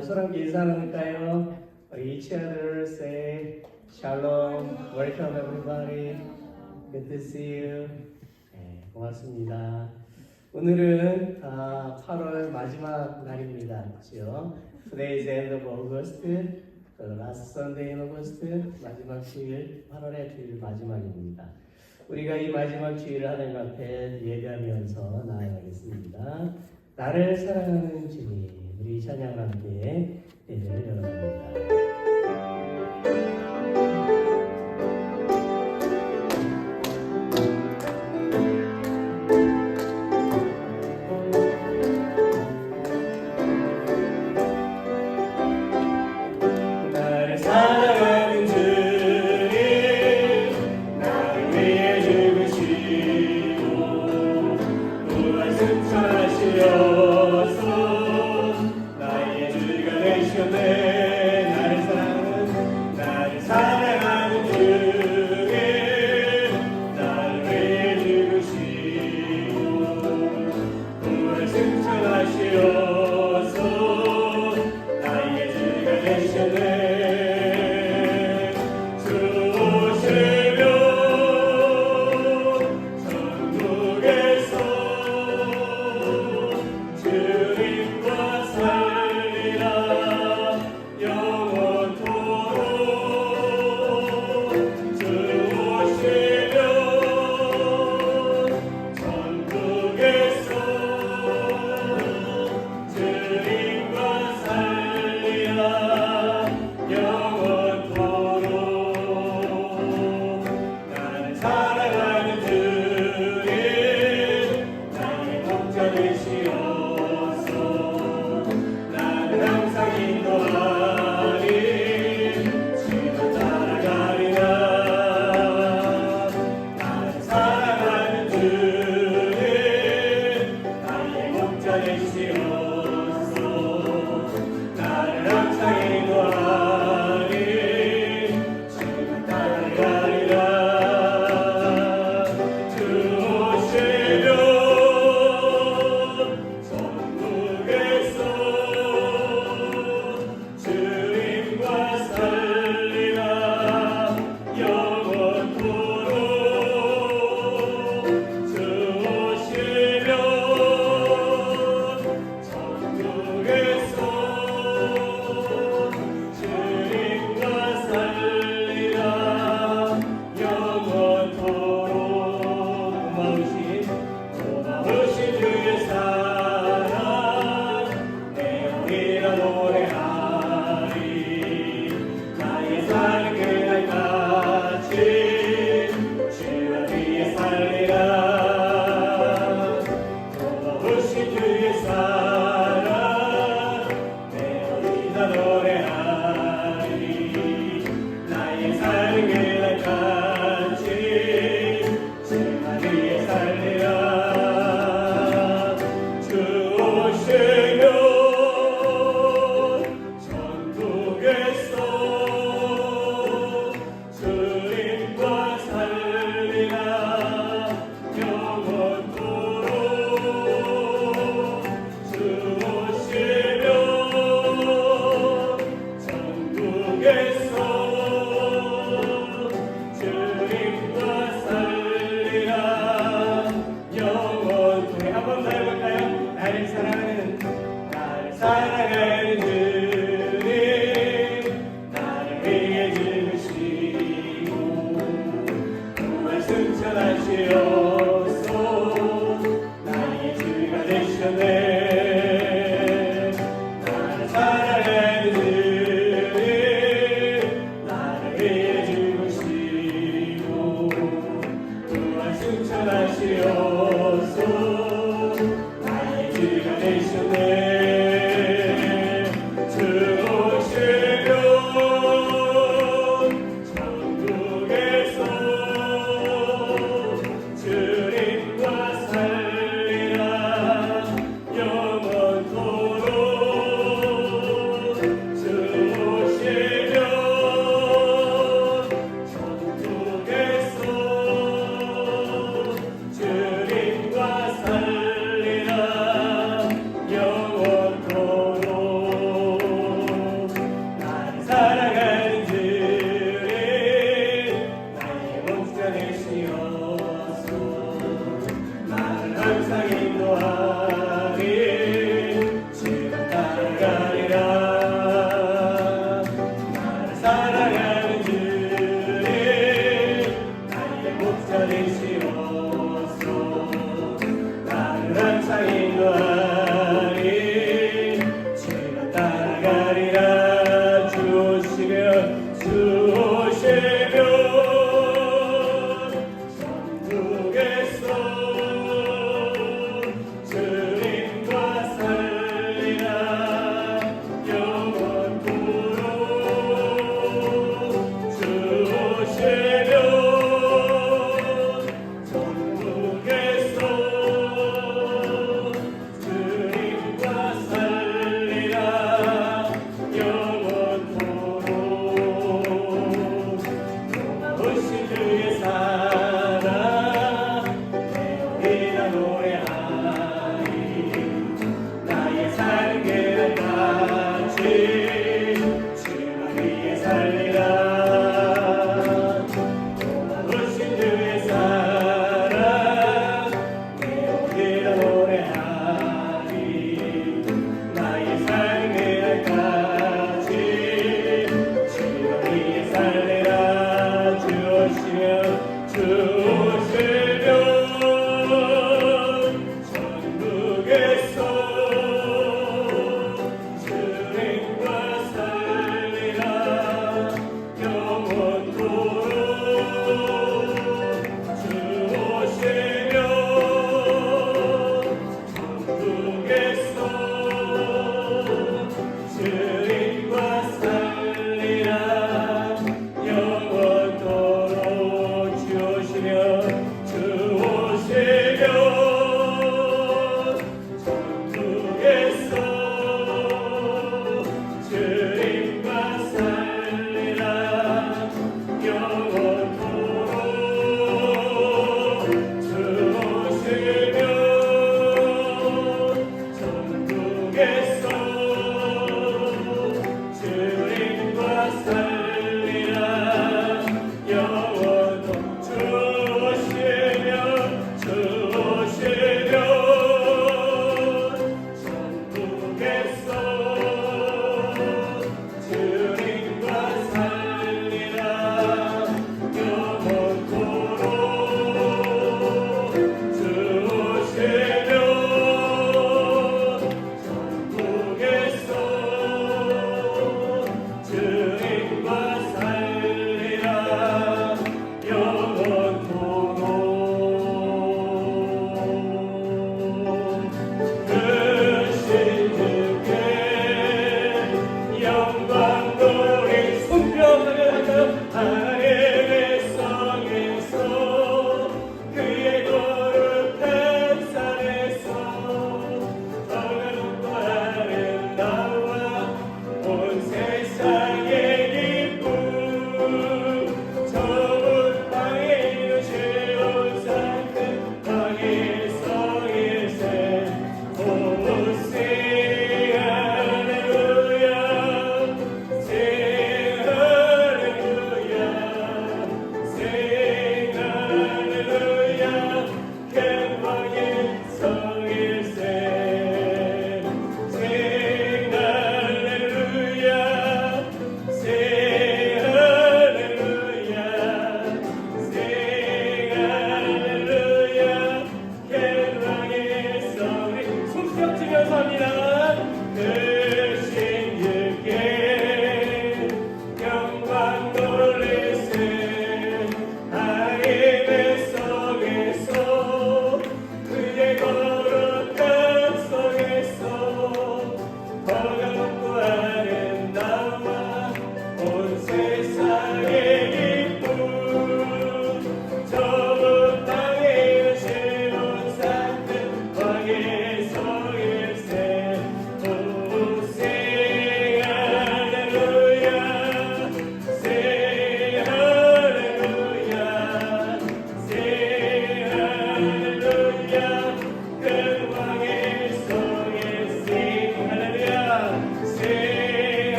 우리 서로 함께 인사 나눌까요? Each other say shalom, welcome everybody, good to see you. 네, 고맙습니다. 오늘은 8월 마지막 날입니다. 그렇죠? Today is the end of August, the last Sunday in August, 마지막 주일, 8월의 주일 마지막입니다. 우리가 이 마지막 주일을 하나님 앞에 예배하면서 나아가겠습니다. 나를 사랑하는 주님, 우리 찬양을 함께 예배를 열어갑니다.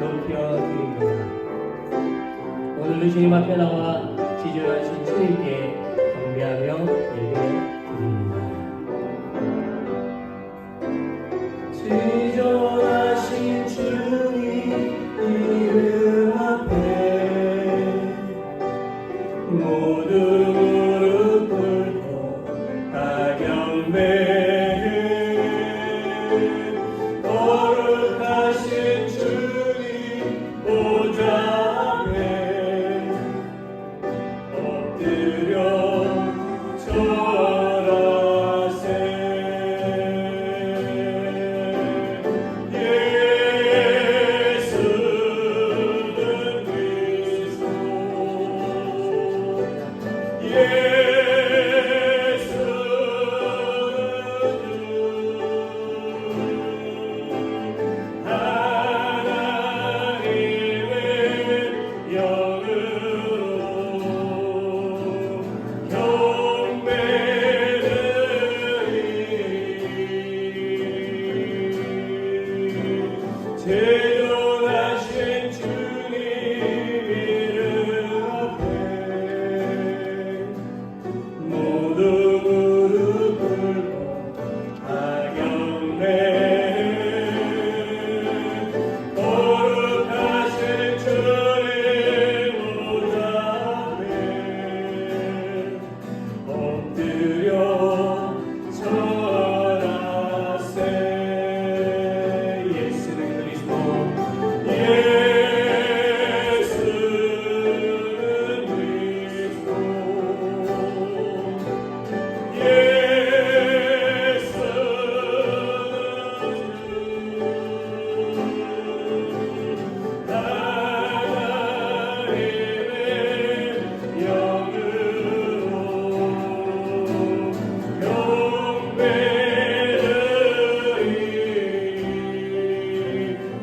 높여드립니다. 오늘도 주님 앞에 나와 지존하신 주님께 경배하며 예배드립니다. 지존하신 주님 이름 앞에 모두 무릎 꿇고 다 경배해. 거룩하신 주님 보좌 앞에 엎드려 절하세. 예수는 그리스도 제존하신 주님 이름 앞에 모두 무릎 꿇고 다 경배해. 거룩하신 주님 보좌 앞에 엎드려 절하세. 예수는 그리스도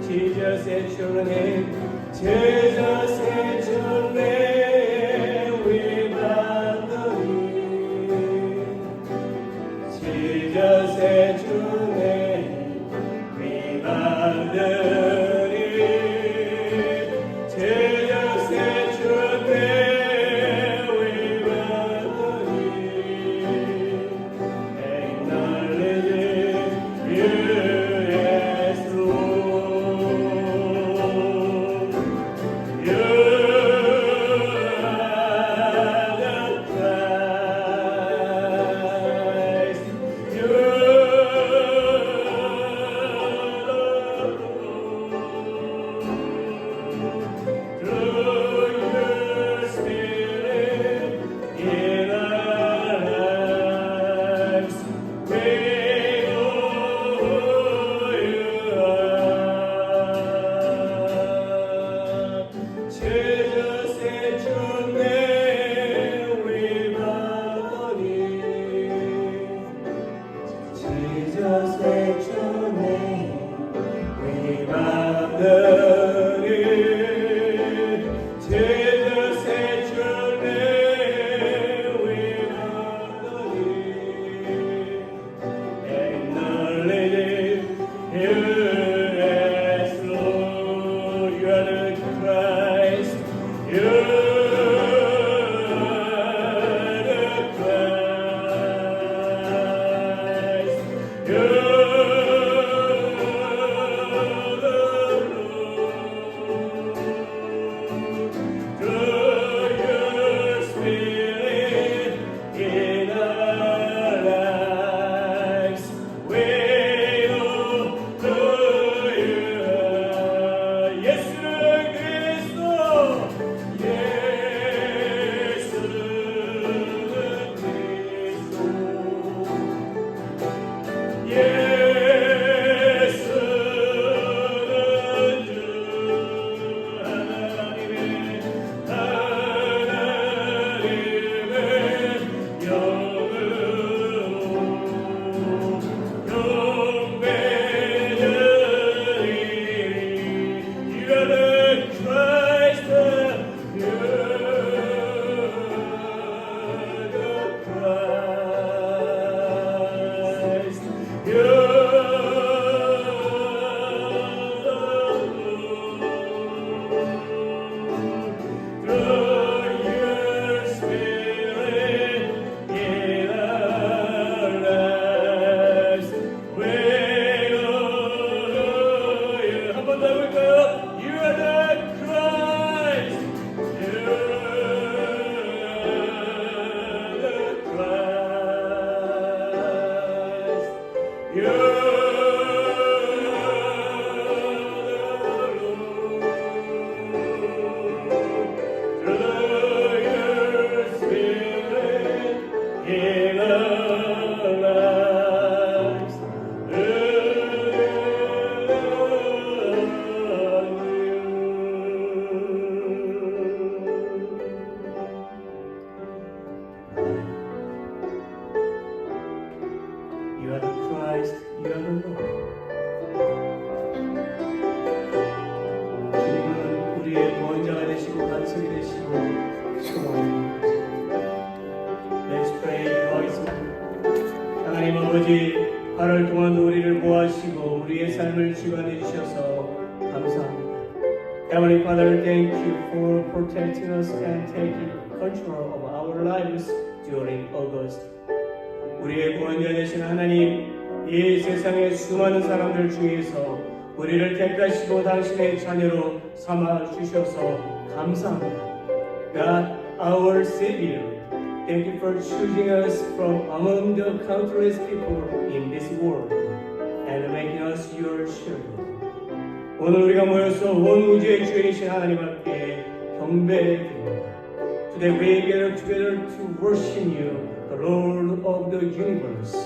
Jesus your name, Jesus your name, we bow the knee. Jesus your name, we bow the knee. Jesus your name, we bow the knee. Acknowledging you as Lord. You are the Christ. You are the Lord. Through your Spirit in our lives, we know who you are. Jesus at your name we bow the knee. Jesus at your name we bow the knee. Jesus at your name we bow the knee. Acknowledging you as Lord. You are the Christ. You are the Christ. You are the Lord. 주님은 우리의 구원자가 되시고 반석이 되시고 소망입니다. Let's pray 기도하겠습니다. 하나님 아버지 8월 동안도 우리를 모아주시고 우리의 삶을 주관해 주셔서 감사합니다. Heavenly Father, thank you for protecting us and taking control of our lives during August. 우리의 구원자 되신 하나님, 이 세상의 수많은 사람들 중에서 우리를 택하시고 당신의 자녀로 삼아 주셔서 감사합니다. God, our Savior, thank you for choosing us from among the countless people in this world and making us your children. 오늘 우리가 모여서 온 우주의 주인이신 하나님 앞에 경배드립니다. Today we gather together to worship you, the Lord of the universe.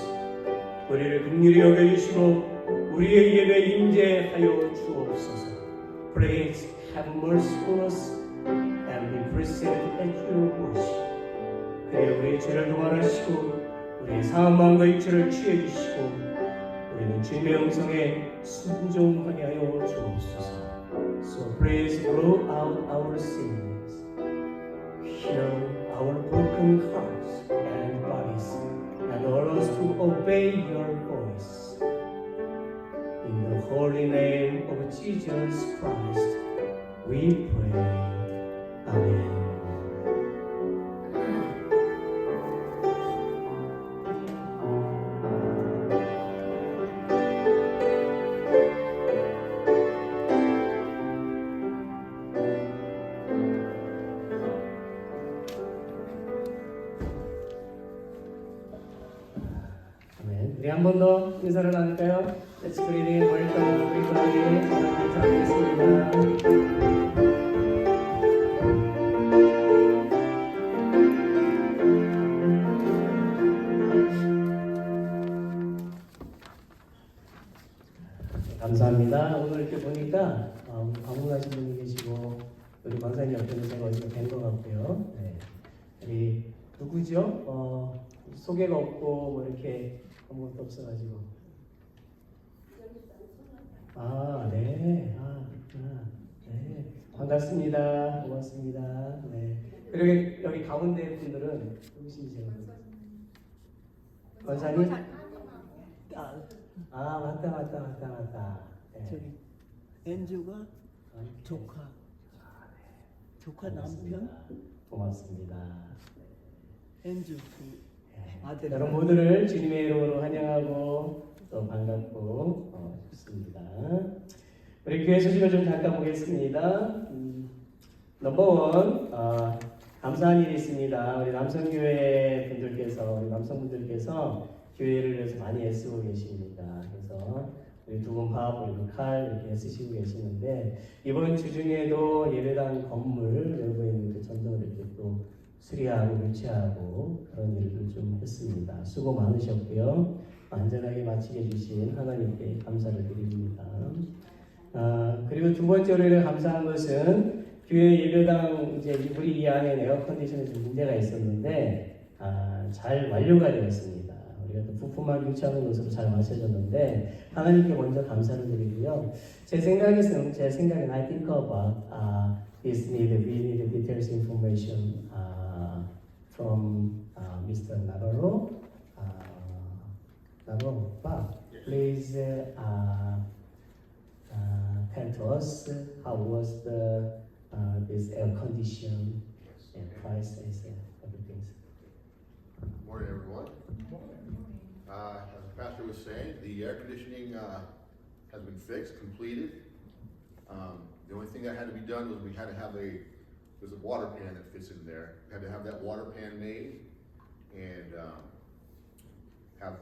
우리를 긍휼히 여겨주시고 우리의 예배에 임재하여 주옵소서. Please have mercy on us and be present at your worship. 그리고 우리의 죄를 도말하시고 우리의 상한 마음과 육체를 취해주시고 우리는 주님의 음성에 순종하게 하여 주옵소서. So please blow out our sins, heal our broken hearts and bodies, and allow us to obey your voice. In the holy name of Jesus Christ, we pray. Amen. 우리 한 번 더 인사를 나눌까요? Let's greet and welcome everybody. 인사드리겠습니다. 감사합니다. 오늘 이렇게 보니까 방문하신 분이 계시고 우리 강사님 옆에는 제가 어디서 뵌 것 같고요. 네. 우리 누구죠? 소개가 없고 뭐 이렇게 아무것도 없어가지고. 네. 그렇구나. 네. 반갑습니다. 고맙습니다. 네. 그리고 여기 가운데 분들은 누구신지요? 권사님? 맞다. 네. 저기 엔주가 조카 남편 고맙습니다. 엔주 아들. 여러분 모두를 주님의 이름으로 환영하고 또 반갑고 좋습니다. 우리 교회 소식을 좀 잠깐 보겠습니다. 넘버원 감사한 일이 있습니다. 우리 남성교회 분들께서 우리 남성분들께서 교회를 위해서 많이 애쓰고 계십니다. 그래서 우리 두 분 밥, 우리 칼 이렇게 애쓰시고 계시는데 이번 주 중에도 예배당 건물 외부에 있는 그 전등을 이렇게 또 수리하고 교체하고 그런 일을 좀 했습니다. 수고 많으셨고요. 안전하게 마치게 해주신 하나님께 감사를 드립니다. 그리고 두 번째로 감사한 것은 교회 예배당 이제 우리 이 안에 에어 컨디션에 좀 문제가 있었는데 잘 완료가 되었습니다. 우리가 또 부품만 교체하는 것으로 잘 마쳐졌는데 하나님께 먼저 감사를 드리고요. 제 생각은 I think about we need details information from Mr. Navarro. Navarro, please tell to us how was this air condition and prices and everything. Good morning, everyone. As the pastor was saying, the air conditioning has been fixed, completed. The only thing that had to be done was we had to have there's a water pan that fits in there. We had to have that water pan made and have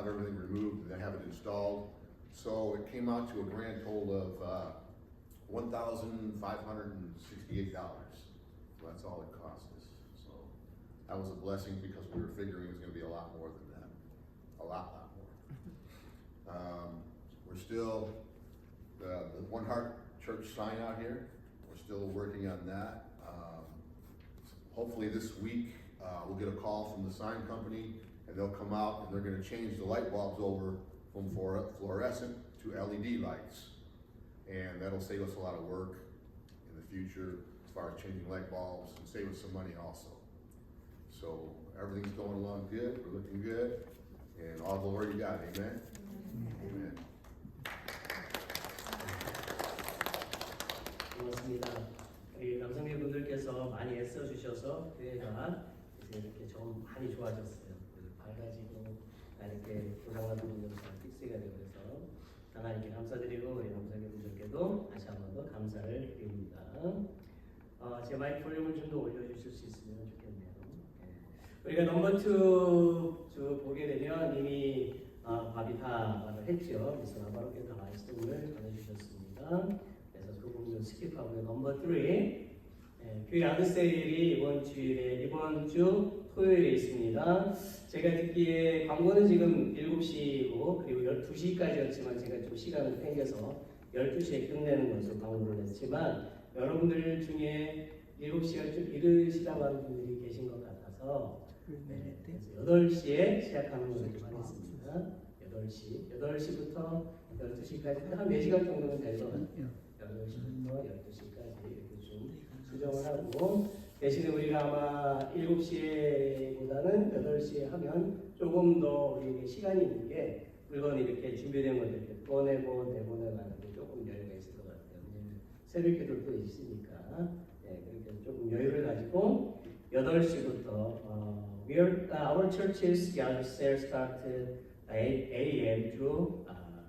everything removed and then have it installed. So it came out to a grand total of $1,568. So that's all it cost us. So that was a blessing because we were figuring it was going to be a lot more than that. A lot more. We're still, the One Heart Church sign out here, we're still working on that. Hopefully this week we'll get a call from the sign company and they'll come out and they're going to change the light bulbs over from fluorescent to LED lights. and that'll save us a lot of work in the future as far as changing light bulbs and save us some money also. So everything's going along good, we're looking good, and all glory to God, amen? Amen. 고맙습니다. 우리 남성교 분들께서 많이 애써주셔서 교회가 이제 이렇게 좀 많이 좋아졌어요. 밝아지고 이렇게 고장난 부분도 잘 픽스가 되고 해서 하나님께 감사드리고 우리 남성교 분들께도 다시 한 번 더 감사를 드립니다. 제 마이크 볼륨을 좀 더 올려주실 수 있으면 좋겠네요. 우리가 넘버 2 쭉 보게 되면 이미 밥이 다 말을 했죠. 그래서 나바로께 다 말씀을 전해주셨습니다. 그래서 그 부분을 스킵하고 넘버 3 교회 아드세일이 이번 주 토요일에 있습니다. 제가 듣기에 광고는 지금 7시고 그리고 12시까지였지만 제가 좀 시간을 당겨서 12시에 끝내는 것으로 광고를 했지만 여러분들 중에 7시가 좀 이르시다고 하는 분들이 계신 것 같아서 8시에 시작하는 걸로 하겠습니다. 8시부터 12시까지 한 4시간 정도는 될 것 같아요. 8시부터 12시까지 이렇게 좀 수정을 하고 대신에 우리가 아마 7시보다는 8시에 하면 조금 더 우리에게 시간이 있는 게 물건이 이렇게 준비된 것들 이렇게 꺼내고 내보내가는 게 조금 여유가 있을 것 같아요. 새벽 기도도 있으니까 그렇게 조금 여유를 가지고 8시부터 our church's yard sale started 8 a.m. to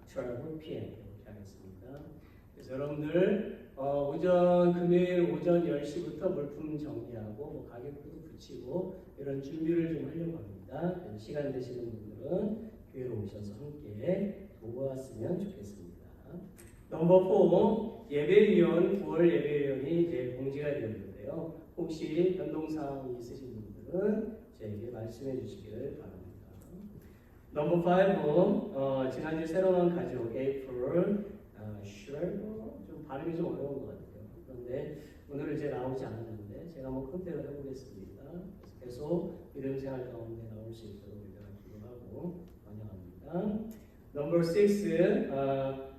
12 p.m. 이렇게 하겠습니다. 그래서 여러분들 금요일 오전 10시부터 물품 정리하고 뭐 가격도 붙이고 이런 준비를 좀 하려고 합니다. 그래서 시간 되시는 분들은 교회로 오셔서 함께 보고 왔으면 좋겠습니다. 넘버 4 예배위원 9월 예배위원이 이제 공지가 되었는데요. 혹시 변동사항이 있으신 분들은 저에게 말씀해 주시기를 바랍니다. 넘버 5 지난주 새로 나온 가족 에이프릴 좀 발음이 좀 어려운 것 같아요. 그런데 오늘 이제 나오지 않았는데 제가 한번 컨택을 해보겠습니다. 계속 믿음 생활 가운데 나올 수 있도록 우리가 기도하고 환영합니다. 넘버 6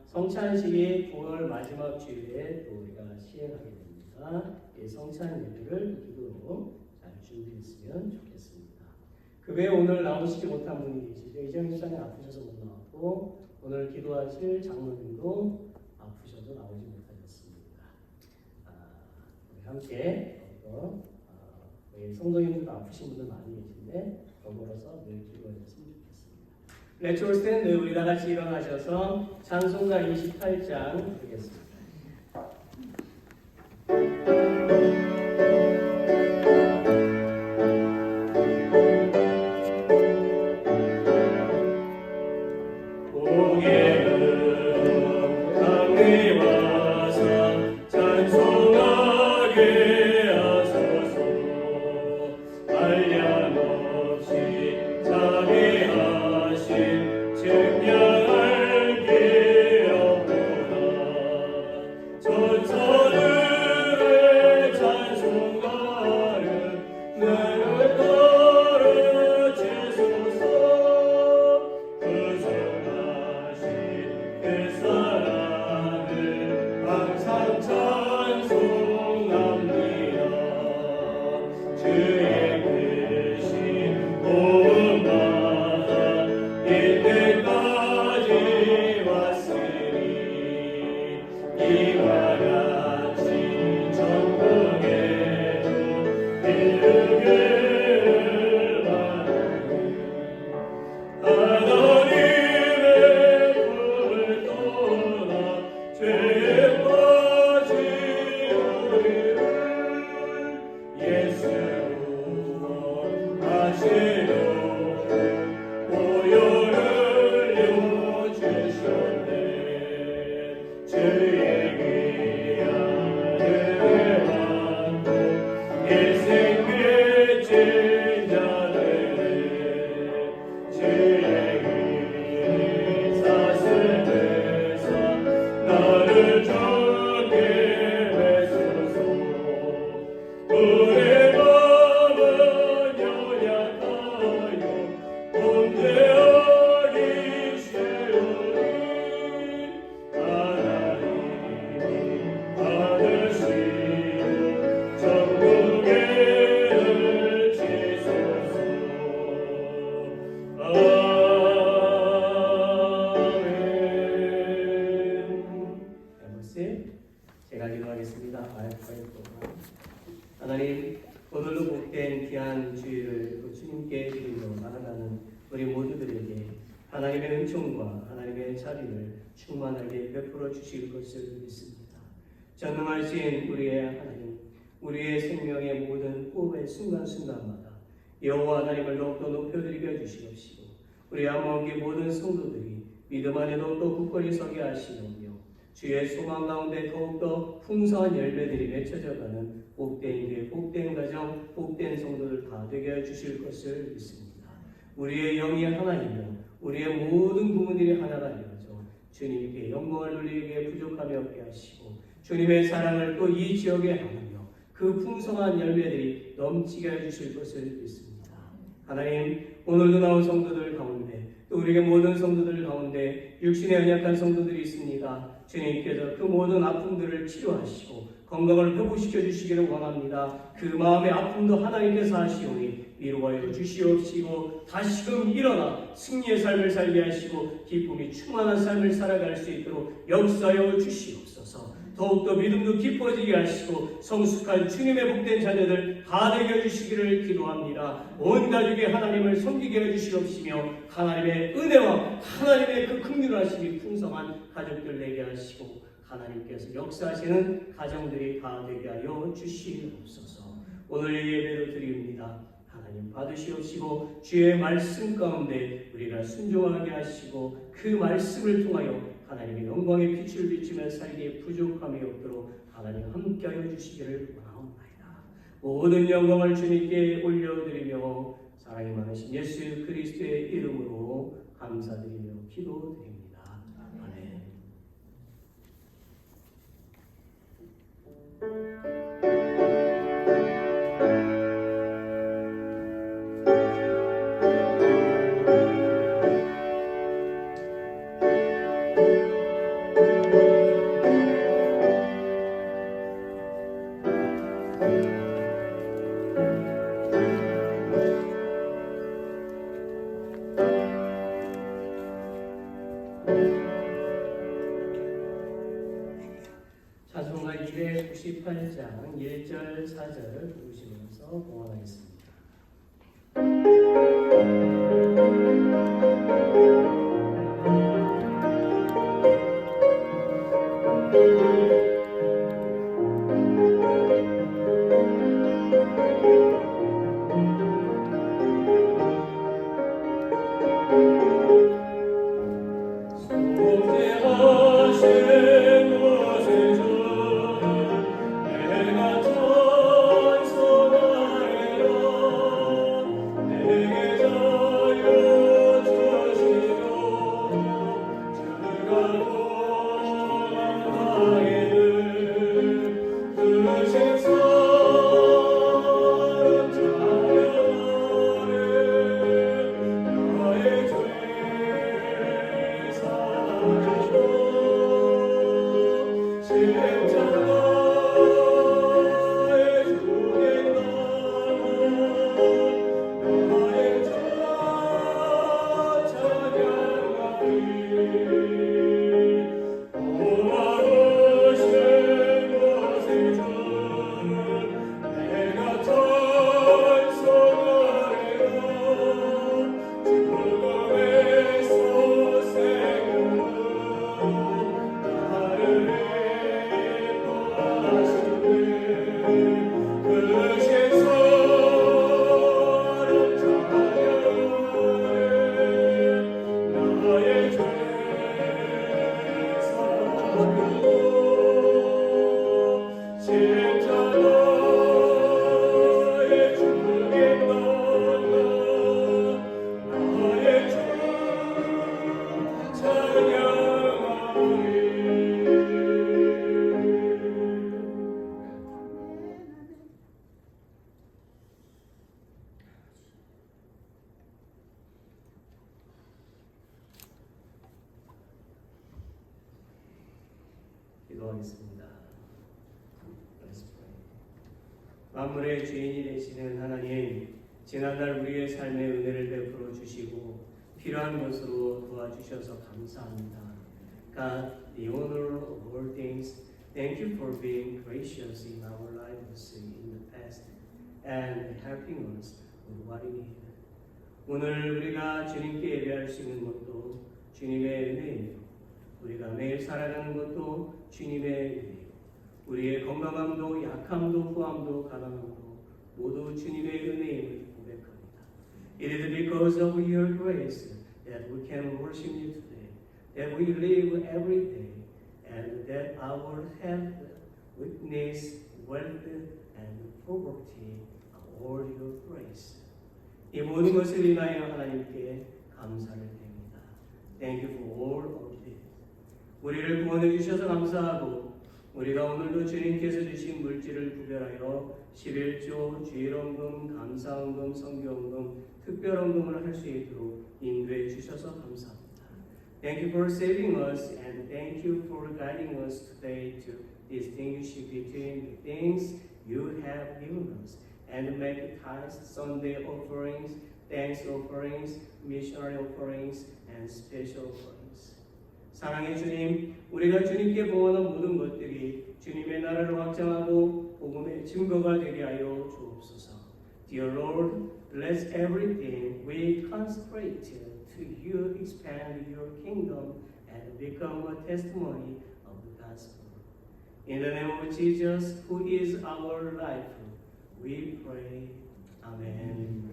성찬식이 9월 마지막 주일에 또 우리가 시행하게 됩니다. 이 성찬 예배를 기도로 잘 준비했으면 좋겠습니다. 그 외에 오늘 나오시지 못한 분이 계시죠. 이정희 시장이 아프셔서 못 나왔고 오늘 기도하실 장로님도 아프셔서 나오지 못하셨습니다. 우리 함께 우리 성도님들도 아프신 분들 많이 계신데 더불어서 늘 기도하셨으면 좋겠습니다. Let's all stand. 우리 다 같이 일어나셔서 찬송가 28장 드리겠습니다. 증명할 게 없구나. 제가 기도하겠습니다. 하나님, 오늘도 복된 귀한 주일을 주님께 드리며 나아가는 우리 모두들에게 하나님의 은총과 하나님의 자비를 충만하게 베풀어 주실 것을 믿습니다. 전능하신 우리의 하나님, 우리의 생명의 모든 호흡의 순간순간마다 여호와 하나님을 더욱더 높여드리게 주시옵시고 우리 한마음계 모든 성도들이 믿음 안에 더욱더 굳건히 서게 하시오며 주의 소망 가운데 더욱더 풍성한 열매들이 맺혀져가는 복된 교회, 복된 가정, 복된 성도들 다 되게 해주실 것을 믿습니다. 우리의 영이 하나이며 우리의 모든 부분들이 하나가 되어져 주님께 영광을 돌리기에 부족함이 없게 하시고 주님의 사랑을 또 이 지역에 하며 그 풍성한 열매들이 넘치게 해주실 것을 믿습니다. 하나님, 오늘도 나온 성도들 가운데 또 우리의 모든 성도들 가운데 육신에 연약한 성도들이 있습니다. 주님께서 그 모든 아픔들을 치료하시고 건강을 회복시켜 주시기를 원합니다. 그 마음의 아픔도 하나님께서 하시오니 위로하여 주시옵시고 다시금 일어나 승리의 삶을 살게 하시고 기쁨이 충만한 삶을 살아갈 수 있도록 역사하여 주시옵소서. 더욱더 믿음도 깊어지게 하시고 성숙한 주님의 복된 자녀들 다 되게 해주시기를 기도합니다. 온 가족이 하나님을 섬기게 해주시옵시며 하나님의 은혜와 하나님의 그 긍휼하심이 풍성한 가족들 되게 하시고 하나님께서 역사하시는 가정들이 다 되게 하여 주시옵소서. 오늘 예배로 드립니다. 하나님 받으시옵시고 주의 말씀 가운데 우리가 순종하게 하시고 그 말씀을 통하여 하나님의 영광의 빛을 비추며 살기에 부족함이 없도록 하나님 함께하여 주시기를 원하옵나이다. 모든 영광을 주님께 올려드리며 사랑이 많으신 예수 그리스도의 이름으로 감사드리며 기도드립니다. 아멘. 찬송가 298장 1절 4절 부르시면서 봉헌하겠습니다. 기도하겠습니다. 만물의 주인이 되시는 하나님, 지난날 우리의 삶에 은혜를 베풀어 주시고 필요한 것으로 도와주셔서 감사합니다. God, the owner of all things, Thank you for being gracious in our lives in the past and helping us with what we need. 오늘 우리가 주님께 예배할 수 있는 것도 주님의 은혜이며 우리가 매일 살아가는 것도 주님의 은혜이며 우리의 건강함도 약함도 후함도 가난함도 모두 주님의 은혜임을 고백합니다. It is because of your grace that we can worship you today, that we live every day, and that our health, weakness, wealth, and poverty are all your grace. 이 모든 것을 인하여 하나님께 감사를 드립니다. Thank you for all of this. 우리를 구원해 주셔서 감사하고 우리가 오늘도 주님께서 주신 물질을 구별하여 11조, 주일원금, 감사원금, 성교원금, 특별원금을 할 수 있도록 인도해 주셔서 감사합니다. Thank you for saving us and thank you for guiding us today to distinguish between the things you have given us and make tithes, Sunday offerings, thanks offerings, missionary offerings, and special offerings. 사랑의 주님, 우리가 주님께 봉헌한 모든 것들이 주님의 나라를 확장하고 복음의 증거가 되게 하여 주옵소서. Dear Lord, bless everything we consecrate to you, expand your kingdom, and become a testimony of the gospel. In the name of Jesus, who is our life, we pray. Amen.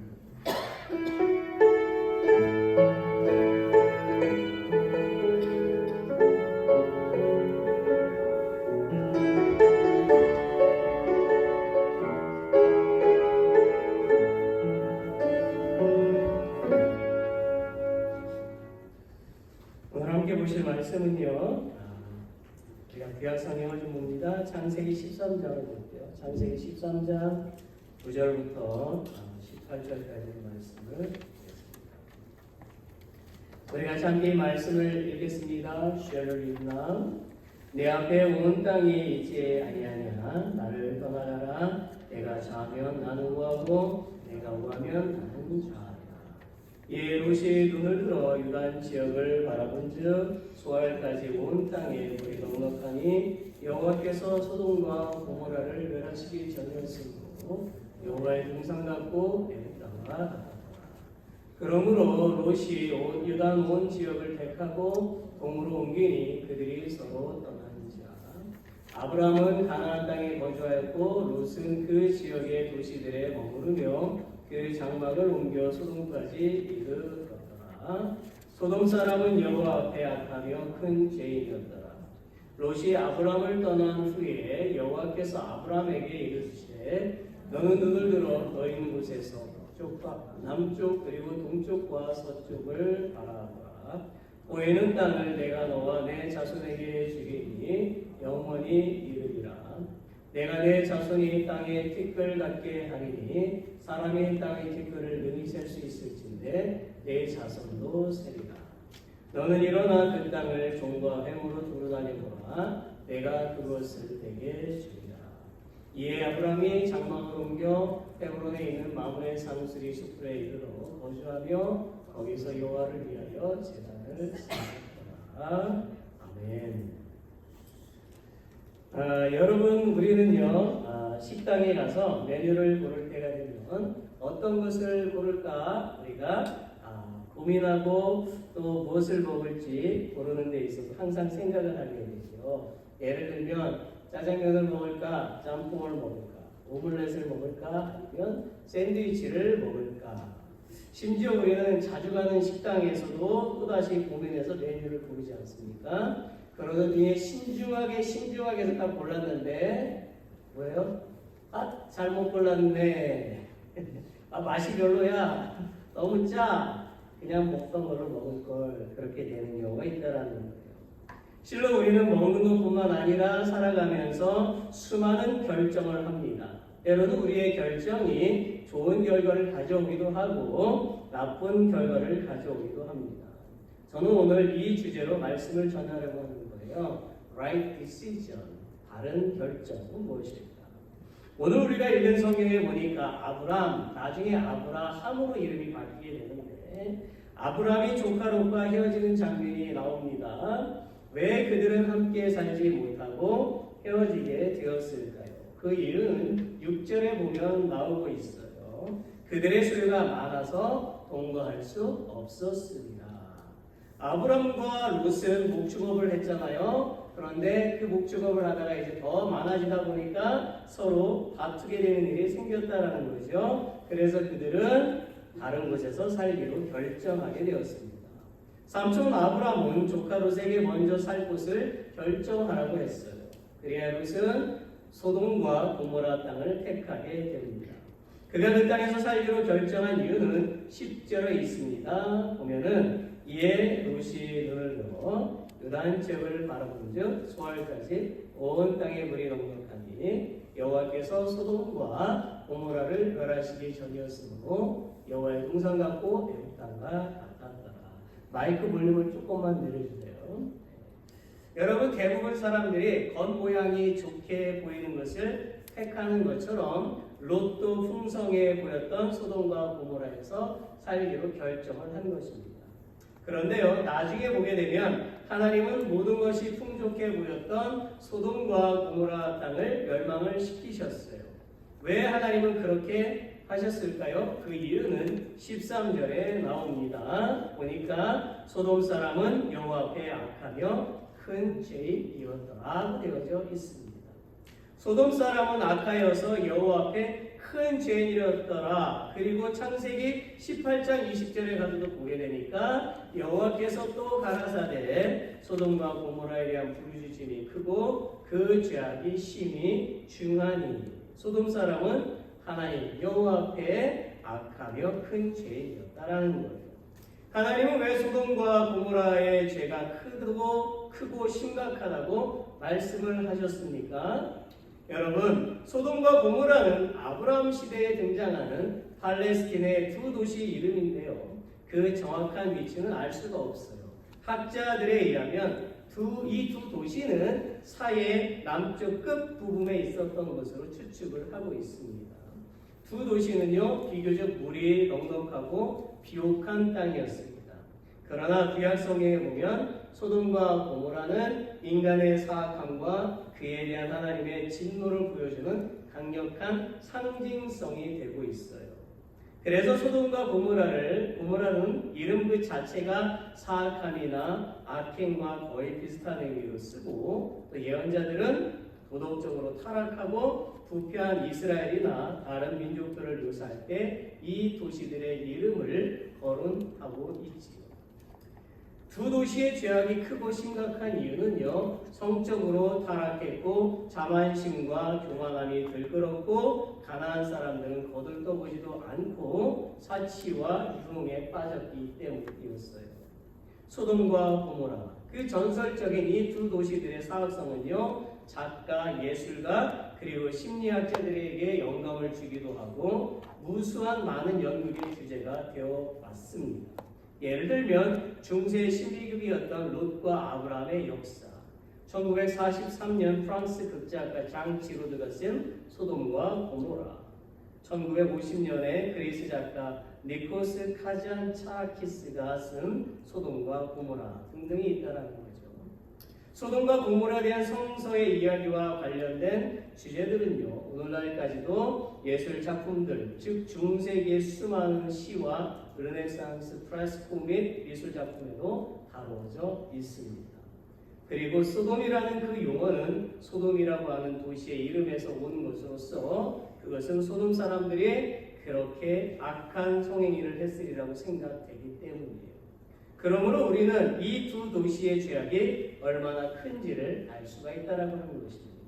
오늘 함께 보실 말씀은요, 우리가 구약 성경을 좀 봅니다. 창세기 13장을 볼게요. 창세기 13장 9절부터 18절까지의 말씀을 보겠습니다. 우리가 함께 이 말씀을 읽겠습니다. Shall read now. 내 앞에 온 땅이 있지 아니하냐. 나를 떠나라. 내가 좌하면 나는 우하고 내가 우하면 나는 좌하리라. 이에 롯이 눈을 들어 유단 지역을 바라본즉 소알까지 온 땅에 물이 넉넉하니 여호와께서 소돔과 고모라를 멸하시기 전이었으므로 여호와의 동상 같고 애국 땅과 같았더라. 그러므로 롯이 유단 온 지역을 택하고 동으로 옮기니 그들이 서로 떠나는지라. 아브라함은 가나안 땅에 거주하였고 롯은 그 지역의 도시들에 머무르며 그 장막을 옮겨 소돔까지 이르렀더라. 소돔 사람은 여호와 앞에 악하며 큰 죄인이었더라. 롯이 아브라함을 떠난 후에 여호와께서 아브라함에게 이르시되 너는 눈을 들어 너 있는 곳에서 북쪽과 남쪽 그리고 동쪽과 서쪽을 바라보라. 보이는 땅을 내가 너와 내 자손에게 주리니 영원히 이르리라. 내가 내 자손이 땅에 티끌 같게 하리니 사람이 땅의 티끌을 능히 셀 수 있을진데 내 자손도 세리라. 너는 일어나 그 땅을 종과 뱀으로 두루 다니거라. 내가 그것을 내게 주리라. 이에 아브라함이 장막을 옮겨 헤브론에 있는 마므레 상수리 숲에 이르러 거주하며 거기서 여호와를 위하여 제단을 쌓았더라. 아멘. 여러분, 우리는요 식당에 가서 메뉴를 고를 때가 되면 어떤 것을 고를까 우리가 고민하고 또 무엇을 먹을지 고르는 데 있어서 항상 생각을 하게 되죠. 예를 들면 짜장면을 먹을까, 짬뽕을 먹을까, 오믈렛을 먹을까, 아니면 샌드위치를 먹을까. 심지어 우리는 자주 가는 식당에서도 또다시 고민해서 메뉴를 고르지 않습니까? 그러던 뒤에 신중하게 해서 딱 골랐는데 뭐예요? 잘못 골랐네. 맛이 별로야. 너무 짜. 그냥 먹던 거를 먹을 걸. 그렇게 되는 경우가 있다라는 거예요. 실로 우리는 먹는 것뿐만 아니라 살아가면서 수많은 결정을 합니다. 때로는 우리의 결정이 좋은 결과를 가져오기도 하고 나쁜 결과를 가져오기도 합니다. 저는 오늘 이 주제로 말씀을 전하려고 하는 거예요. Right decision, 바른 결정은 무엇일까? 오늘 우리가 읽은 성경에 보니까 아브람, 나중에 아브라함으로 이름이 바뀌게 되는데 아브람이 조카 롯과 헤어지는 장면이 나옵니다. 왜 그들은 함께 살지 못하고 헤어지게 되었을까요? 그 이유는 6절에 보면 나오고 있어요. 그들의 소유가 많아서 동거할 수 없었습니다. 아브람과 롯은 목축업을 했잖아요. 그런데 그 목축업을 하다가 이제 더 많아지다 보니까 서로 다투게 되는 일이 생겼다라는 거죠. 그래서 그들은 다른 곳에서 살기로 결정하게 되었습니다. 삼촌 아브람은 조카 롯에게 먼저 살 곳을 결정하라고 했어요. 그래야 롯은 소돔과 고모라 땅을 택하게 됩니다. 그가 그 땅에서 살기로 결정한 이유는 10절에 있습니다. 보면은 이에 롯이 눈을 들어 요단 지역을 바라본즉 소알까지 온 땅에 물이 넉넉하니 여호와께서 소돔과 고모라를 멸하시기 전이었으므로 여호와의 동산 같고 애국 땅과 같았더라. 마이크 볼륨을 조금만 내려주세요. 여러분, 대부분 사람들이 겉모양이 좋게 보이는 것을 택하는 것처럼 롯도 풍성해 보였던 소돔과 고모라에서 살기로 결정을 한 것입니다. 그런데요, 나중에 보게 되면 하나님은 모든 것이 풍족해 보였던 소돔과 고모라 땅을 멸망을 시키셨어요. 왜 하나님은 그렇게 하셨을까요? 그 이유는 13절에 나옵니다. 보니까 소돔 사람은 여호와 앞에 악하며 큰 죄인이었더라 되어져 있습니다. 소돔 사람은 악하여서 여호와 앞에 큰 죄인이었더라. 그리고 창세기 18장 20절에 가서도 보게 되니까 여호와께서 또 가라사대 소돔과 고모라에 대한 부르짖음이 크고 그 죄악이 심히 중하니 소돔 사람은 하나님 여호와 앞에 악하며 큰 죄인이었다라는 거예요. 하나님은 왜 소돔과 고모라의 죄가 크고 심각하다고 말씀을 하셨습니까? 여러분, 소돔과 고모라는 아브라함 시대에 등장하는 팔레스틴의 두 도시 이름인데요. 그 정확한 위치는 알 수가 없어요. 학자들에 의하면 이 두 도시는 사해 남쪽 끝 부분에 있었던 것으로 추측을 하고 있습니다. 두 도시는요, 비교적 물이 넉넉하고 비옥한 땅이었습니다. 그러나 구약 성경에 보면 소돔과 고모라는 인간의 사악함과 그에 대한 하나님의 진노를 보여주는 강력한 상징성이 되고 있어요. 그래서 소돔과 고모라는 이름 그 자체가 사악함이나 악행과 거의 비슷한 의미로 쓰고, 또 예언자들은 도덕적으로 타락하고 부패한 이스라엘이나 다른 민족들을 묘사할 때 이 도시들의 이름을 거론하고 있지요. 두 도시의 죄악이 크고 심각한 이유는요, 성적으로 타락했고 자만심과 교만함이 들끓었고 가난한 사람들은 거들떠보지도 않고 사치와 유흥에 빠졌기 때문이었어요. 소돔과 고모라, 그 전설적인 이 두 도시들의 사악성은요, 작가, 예술가, 그리고 심리학자들에게 영감을 주기도 하고 무수한 많은 연극의 주제가 되어 왔습니다. 예를 들면 중세 신비극이었던 롯과 아브라함의 역사, 1943년 프랑스 극작가 장 지로드가 쓴 소돔과 고모라, 1950년에 그리스 작가 니코스 카잔차키스가 쓴 소돔과 고모라 등등이 있다는 거죠. 소돔과 고모라에 대한 성서의 이야기와 관련된 주제들은요, 오늘날까지도 예술 작품들, 즉 중세기의 수많은 시와 르네상스 프레스코 및 미술 작품에도 다루어져 있습니다. 그리고 소돔이라는 그 용어는 소돔이라고 하는 도시의 이름에서 온 것으로서 그것은 소돔 사람들이 그렇게 악한 성행위를 했으리라고 생각되기 때문이에요. 그러므로 우리는 이 두 도시의 죄악이 얼마나 큰지를 알 수가 있다라고 하는 것입니다.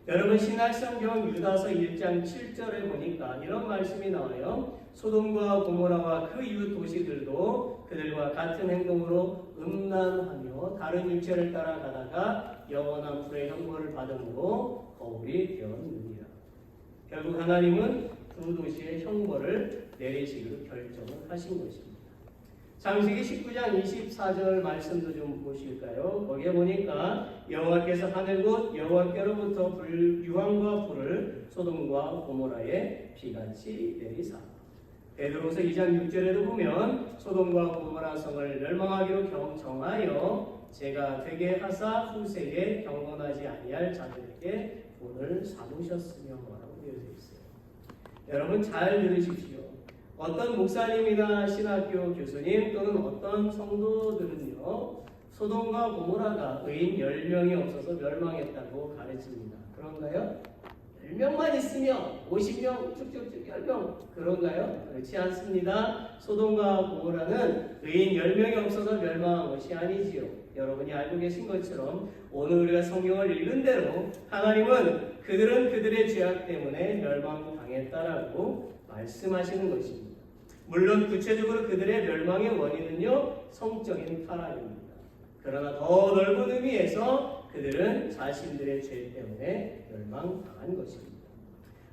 여러분, 신약성경 유다서 1장 7절에 보니까 이런 말씀이 나와요. 소돔과 고모라와 그 이웃 도시들도 그들과 같은 행동으로 음란하며 다른 육체를 따라가다가 영원한 불의 형벌을 받음으로 거울이 되었느니라. 결국 하나님은 두 도시의 형벌을 내리시기로 결정을 하신 것입니다. 창세기 19장 24절 말씀도 좀 보실까요? 거기에 보니까 여호와께서 하늘곳 여호와께로부터 유황과 불을 소돔과 고모라에 비같이 내리사. 베드로서 2장 6절에도 보면 소돔과 고모라 성을 멸망하기로 정하여 제가 되게 하사 후세에 경건하지 아니할 자들에게 본을 삼으셨으며 라고 되어져 있어요. 여러분 잘 들으십시오. 어떤 목사님이나 신학교 교수님 또는 어떤 성도들은요, 소돔과 고모라가 의인 10명이 없어서 멸망했다고 가르칩니다. 그런가요? 10명만 있으면 50명 쭉쭉쭉 10명 그런가요? 그렇지 않습니다. 소돔과 고모라는 의인 10명이 없어서 멸망한 것이 아니지요. 여러분이 알고 계신 것처럼 오늘 우리가 성경을 읽은 대로 하나님은 그들은 그들의 죄악 때문에 멸망당했다라고 말씀하시는 것입니다. 물론 구체적으로 그들의 멸망의 원인은요, 성적인 타락입니다. 그러나 더 넓은 의미에서 그들은 자신들의 죄 때문에 멸망당한 것입니다.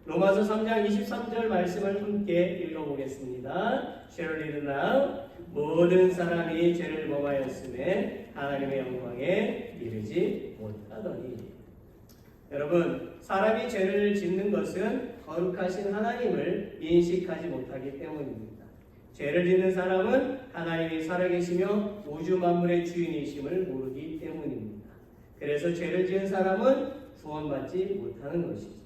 로마서 3장 23절 말씀을 함께 읽어보겠습니다. Shall read now. 모든 사람이 죄를 범하였음에 하나님의 영광에 이르지 못하더니. 여러분, 사람이 죄를 짓는 것은 거룩하신 하나님을 인식하지 못하기 때문입니다. 죄를 짓는 사람은 하나님이 살아계시며 우주 만물의 주인이심을 모르기 때문입니다. 그래서 죄를 지은 사람은 구원받지 못하는 것이죠.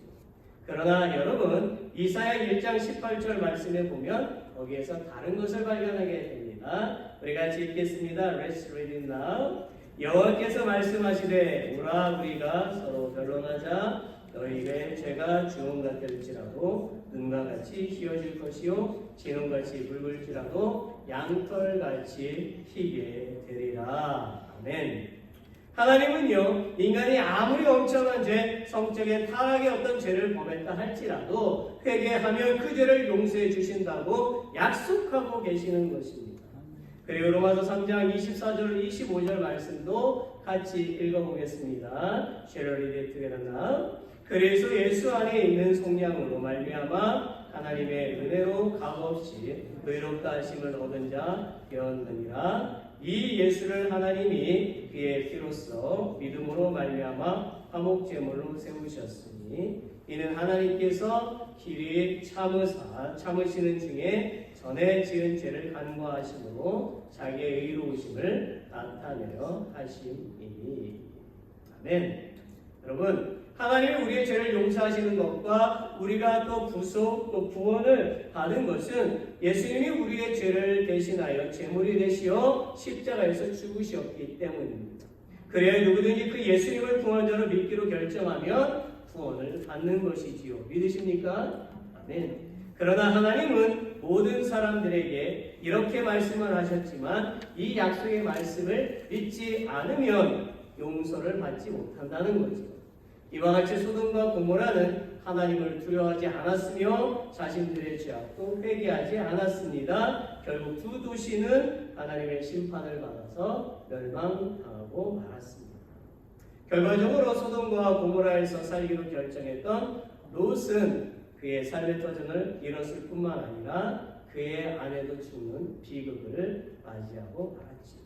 그러나 여러분, 이사야 1장 18절 말씀에 보면 거기에서 다른 것을 발견하게 됩니다. 우리 같이 읽겠습니다. Let's read it now. 여호와께서 말씀하시되 오라 우리가 서로 변론하자. 너희의 죄가 주홍 같을지라도 눈과 같이 휘어질 것이요 진홍같이 붉을지라도 양털같이 희게 되리라. 아멘. 하나님은요, 인간이 아무리 엄청난 죄, 성적인 타락의 어떤 죄를 범했다 할지라도 회개하면 그 죄를 용서해 주신다고 약속하고 계시는 것입니다. 그리고 로마서 3장 24절 25절 말씀도 같이 읽어보겠습니다. Shall we read it together now? 그래서 예수 안에 있는 속량으로 말미암아 하나님의 은혜로 값없이 의롭다 하심을 얻은 자 되었느니라. 이 예수를 하나님이 그의 피로써 믿음으로 말미암아 화목제물로 세우셨으니 이는 하나님께서 길이 참으시는 중에 전에 지은 죄를 간과하심으로 자기의 의로우심을 나타내려 하심이니. 아멘. 여러분, 하나님이 우리의 죄를 용서하시는 것과 우리가 또 구속 또 구원을 받은 것은 예수님이 우리의 죄를 대신하여 제물이 되시어 십자가에서 죽으셨기 때문입니다. 그래야 누구든지 그 예수님을 구원자로 믿기로 결정하면 구원을 받는 것이지요. 믿으십니까? 아멘. 그러나 하나님은 모든 사람들에게 이렇게 말씀을 하셨지만 이 약속의 말씀을 믿지 않으면 용서를 받지 못한다는 거죠. 이와 같이 소돔과 고모라는 하나님을 두려워하지 않았으며 자신들의 죄악도 회개하지 않았습니다. 결국 두 도시는 하나님의 심판을 받아서 멸망하고 말았습니다. 결과적으로 소돔과 고모라에서 살기로 결정했던 롯은 그의 삶의 터전을 잃었을 뿐만 아니라 그의 아내도 죽는 비극을 맞이하고 말았지.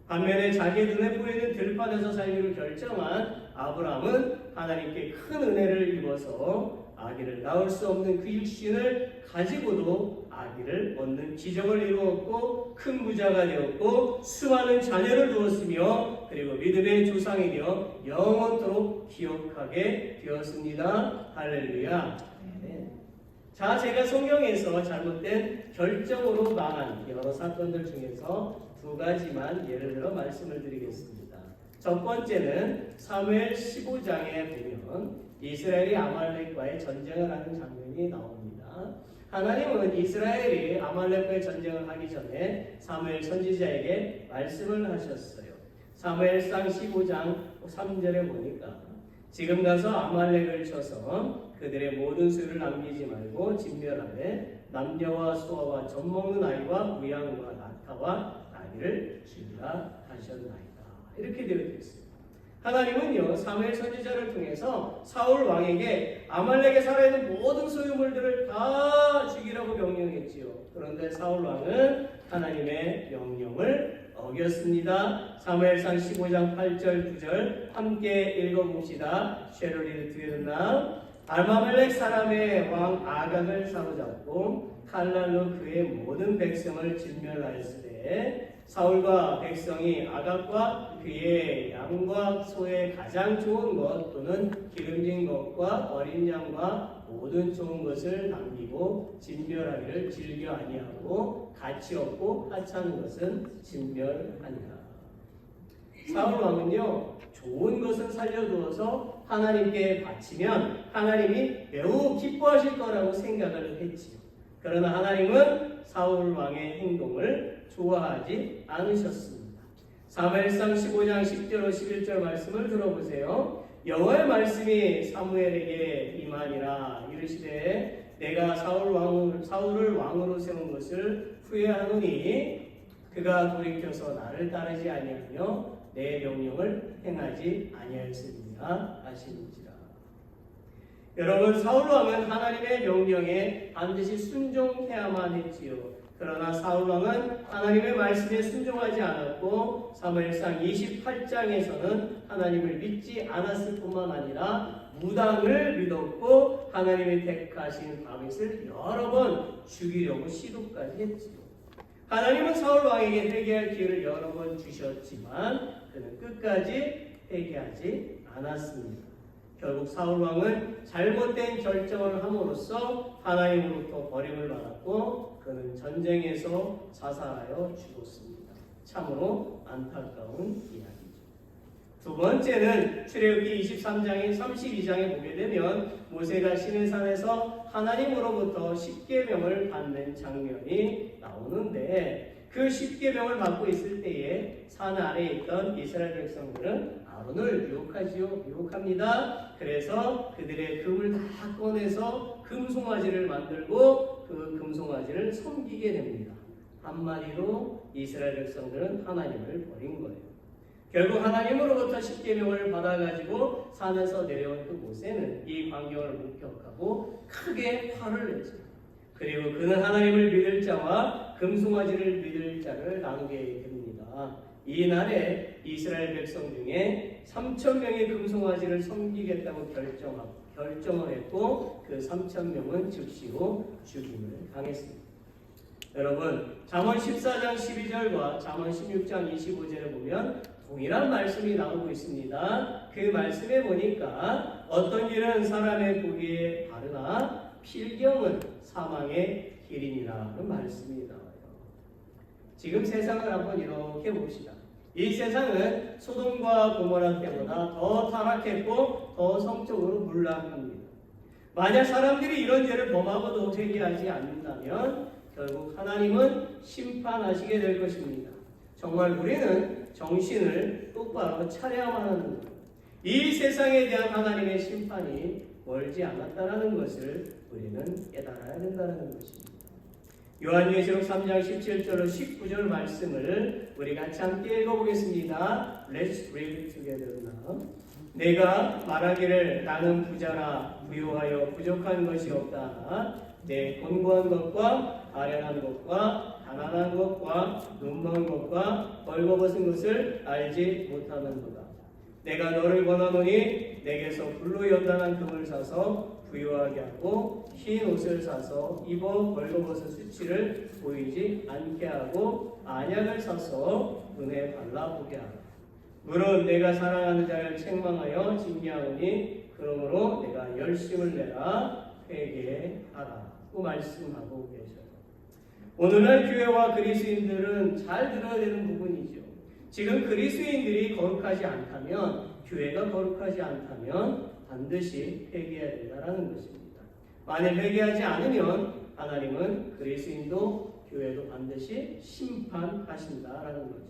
반면에 자기 눈에 보이는 들판에서 살기로 결정한 아브라함은 하나님께 큰 은혜를 입어서 아기를 낳을 수 없는 그 육신을 가지고도 아기를 얻는 기적을 이루었고 큰 부자가 되었고 수많은 자녀를 두었으며 그리고 믿음의 조상이 되어 영원토록 기억하게 되었습니다. 할렐루야. 자, 제가 성경에서 잘못된 결정으로 망한 여러 사건들 중에서 두 가지만 예를 들어 말씀을 드리겠습니다. 첫 번째는 사무엘 15장에 보면 이스라엘이 아말렉과의 전쟁을 하는 장면이 나옵니다. 하나님은 이스라엘이 아말렉과의 전쟁을 하기 전에 사무엘 선지자에게 말씀을 하셨어요. 사무엘상 15장 3절에 보니까 지금 가서 아말렉을 쳐서 그들의 모든 수를 남기지 말고 진멸하되 남녀와 소아와 젖먹는 아이와 무양과 낙타와 나귀를 죽이라 하셨나이다. 이렇게 되어 있습니다. 하나님은요, 사무엘 선지자를 통해서 사울 왕에게 아말렉에 살아있는 모든 소유물들을 다 죽이라고 명령했지요. 그런데 사울 왕은 하나님의 명령을 어겼습니다. 사무엘상 15장 8절 9절 함께 읽어봅시다. Shall we read together now? 아말렉 사람의 왕 아각을 사로잡고 칼날로 그의 모든 백성을 진멸하였으되 사울과 백성이 아각과 그의 양과 소의 가장 좋은 것 또는 기름진 것과 어린 양과 모든 좋은 것을 남기고 진멸하기를 즐겨 아니하고 가치 없고 하찮은 것은 진멸하니라. 사울 왕은요, 좋은 것은 살려두어서 하나님께 바치면 하나님이 매우 기뻐하실 거라고 생각을 했지요. 그러나 하나님은 사울 왕의 행동을 좋아하지 않으셨습니다. 사무엘상 15장 10절 11절 말씀을 들어보세요. 여호와의 말씀이 사무엘에게 임하니라. 이르시되 내가 사울을 왕으로 세운 것을 후회하노니 그가 돌이켜서 나를 따르지 아니하며 내 명령을 행하지 아니하였으리라 하시는지라. 여러분, 사울 왕은 하나님의 명령에 반드시 순종해야만 했지요. 그러나 사울 왕은 하나님의 말씀에 순종하지 않았고 사무엘상 28장에서는 하나님을 믿지 않았을 뿐만 아니라 무당을 믿었고 하나님이 택하신 다윗을 여러 번 죽이려고 시도까지 했지요. 하나님은 사울 왕에게 회개할 기회를 여러 번 주셨지만 그는 끝까지 회개하지 않았습니다. 결국 사울 왕은 잘못된 결정을 함으로써 하나님으로부터 버림을 받았고 그는 전쟁에서 자살하여 죽었습니다. 참으로 안타까운 이야기죠. 두 번째는 출애굽기 23장에 32장에 보게 되면 모세가 시내산에서 하나님으로부터 십계명을 받는 장면이 나오는데 그 십계명을 받고 있을 때에 산 아래에 있던 이스라엘 백성들은 아론을 유혹합니다. 그래서 그들의 금을 다 꺼내서 금송아지를 만들고 그 금송아지를 섬기게 됩니다. 한마디로 이스라엘 백성들은 하나님을 버린 거예요. 결국 하나님으로부터 십계명을 받아가지고 산에서 내려온 그 모세는 이 광경을 목격하고 크게 화를 내죠. 그리고 그는 하나님을 믿을 자와 금송아지를 믿을 자를 나누게 됩니다. 이날에 이스라엘 백성 중에 3,000명의 금송아지를 섬기겠다고 결정을 했고 그 3,000명은 즉시로 죽임을 당했습니다. 여러분, 잠언 14장 12절과 잠언 16장 25절에 보면 동일한 말씀이 나오고 있습니다. 그 말씀에 보니까 어떤 길은 사람의 보기에 바르나 필경은 사망의 길이니라는 말씀이 나와요. 지금 세상을 한번 이렇게 봅시다. 이 세상은 소돔과 고모라 때보다 더 타락했고 더 성적으로 문란합니다. 만약 사람들이 이런 죄를 범하고도 회개하지 않는다면 결국 하나님은 심판하시게 될 것입니다. 정말 우리는 정신을 똑바로 차려야만 하는 거예요. 이 세상에 대한 하나님의 심판이 멀지 않았다는 것을 우리는 깨달아야 된다는 것입니다. 요한계시록 3장 17절로 19절 말씀을 우리 같이 함께 읽어보겠습니다. Let's read it together now. 내가 말하기를 나는 부자라 부유하여 부족한 것이 없다. 내 권고한 것과 아련한 것과 가난한 것과 눈먼 것과 벌거벗은 것을 알지 못하는도다. 내가 너를 권하노니 내게서 불로 연단한 금을 사서 부유하게 하고 흰 옷을 사서 입어 벌거벗은 수치를 보이지 않게 하고 안약을 사서 눈에 발라보게 하라. 물론 내가 사랑하는 자를 책망하여 징계하오니 그러므로 내가 열심을 내라 회개하라고 말씀하고 계셔요. 오늘날 교회와 그리스도인들은 잘 들어야 되는 부분이죠. 지금 그리스도인들이 거룩하지 않다면, 교회가 거룩하지 않다면 반드시 회개해야 된다는 것입니다. 만약 회개하지 않으면 하나님은 그리스도인도 교회도 반드시 심판하신다라는 거죠.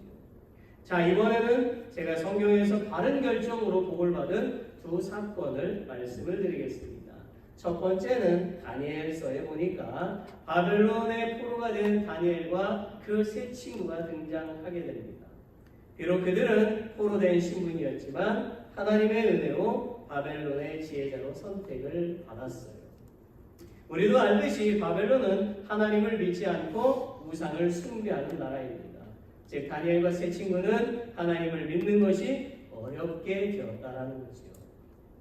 자, 이번에는 제가 성경에서 바른 결정으로 복을 받은 두 사건을 말씀을 드리겠습니다. 첫 번째는 다니엘서에 보니까 바벨론의 포로가 된 다니엘과 그 세 친구가 등장하게 됩니다. 비록 그들은 포로된 신분이었지만 하나님의 은혜로 바벨론의 지혜자로 선택을 받았어요. 우리도 알듯이 바벨론은 하나님을 믿지 않고 우상을 숭배하는 나라입니다. 즉 다니엘과 세 친구는 하나님을 믿는 것이 어렵게 되었다라는 거죠.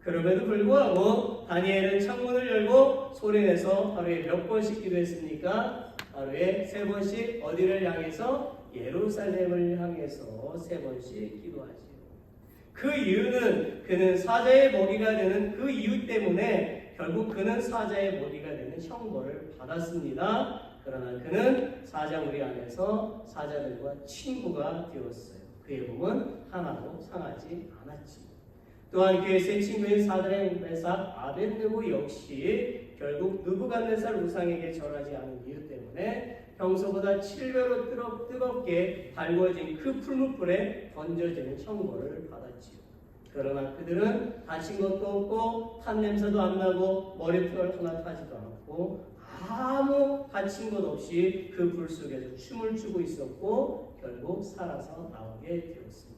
그럼에도 불구하고 다니엘은 창문을 열고 소리내서 하루에 몇 번씩 기도했습니까? 하루에 3번씩 어디를 향해서? 예루살렘을 향해서 3번씩 기도하지요. 그 이유는 그는 사자의 먹이가 되는 그 이유 때문에 결국 그는 사자의 먹이가 되는 형벌을 받았습니다. 그러나 그는 사자우리 안에서 사자들과 친구가 되었어요. 그의 몸은 하나도 상하지 않았지. 또한 그의 세 친구인 사드락, 메삭, 아벳느고 역시 결국 느부갓네살 우상에게 절하지 않은 이유 때문에 평소보다 7배로 뜨겁게 달궈진 그 풀무불에 던져지는 형벌을 받았지요. 그러나 그들은 다친 것도 없고 탄 냄새도 안 나고 머리털 하나 타지도 않고 아무 다친 것 없이 그 불 속에서 춤을 추고 있었고 결국 살아서 나오게 되었습니다.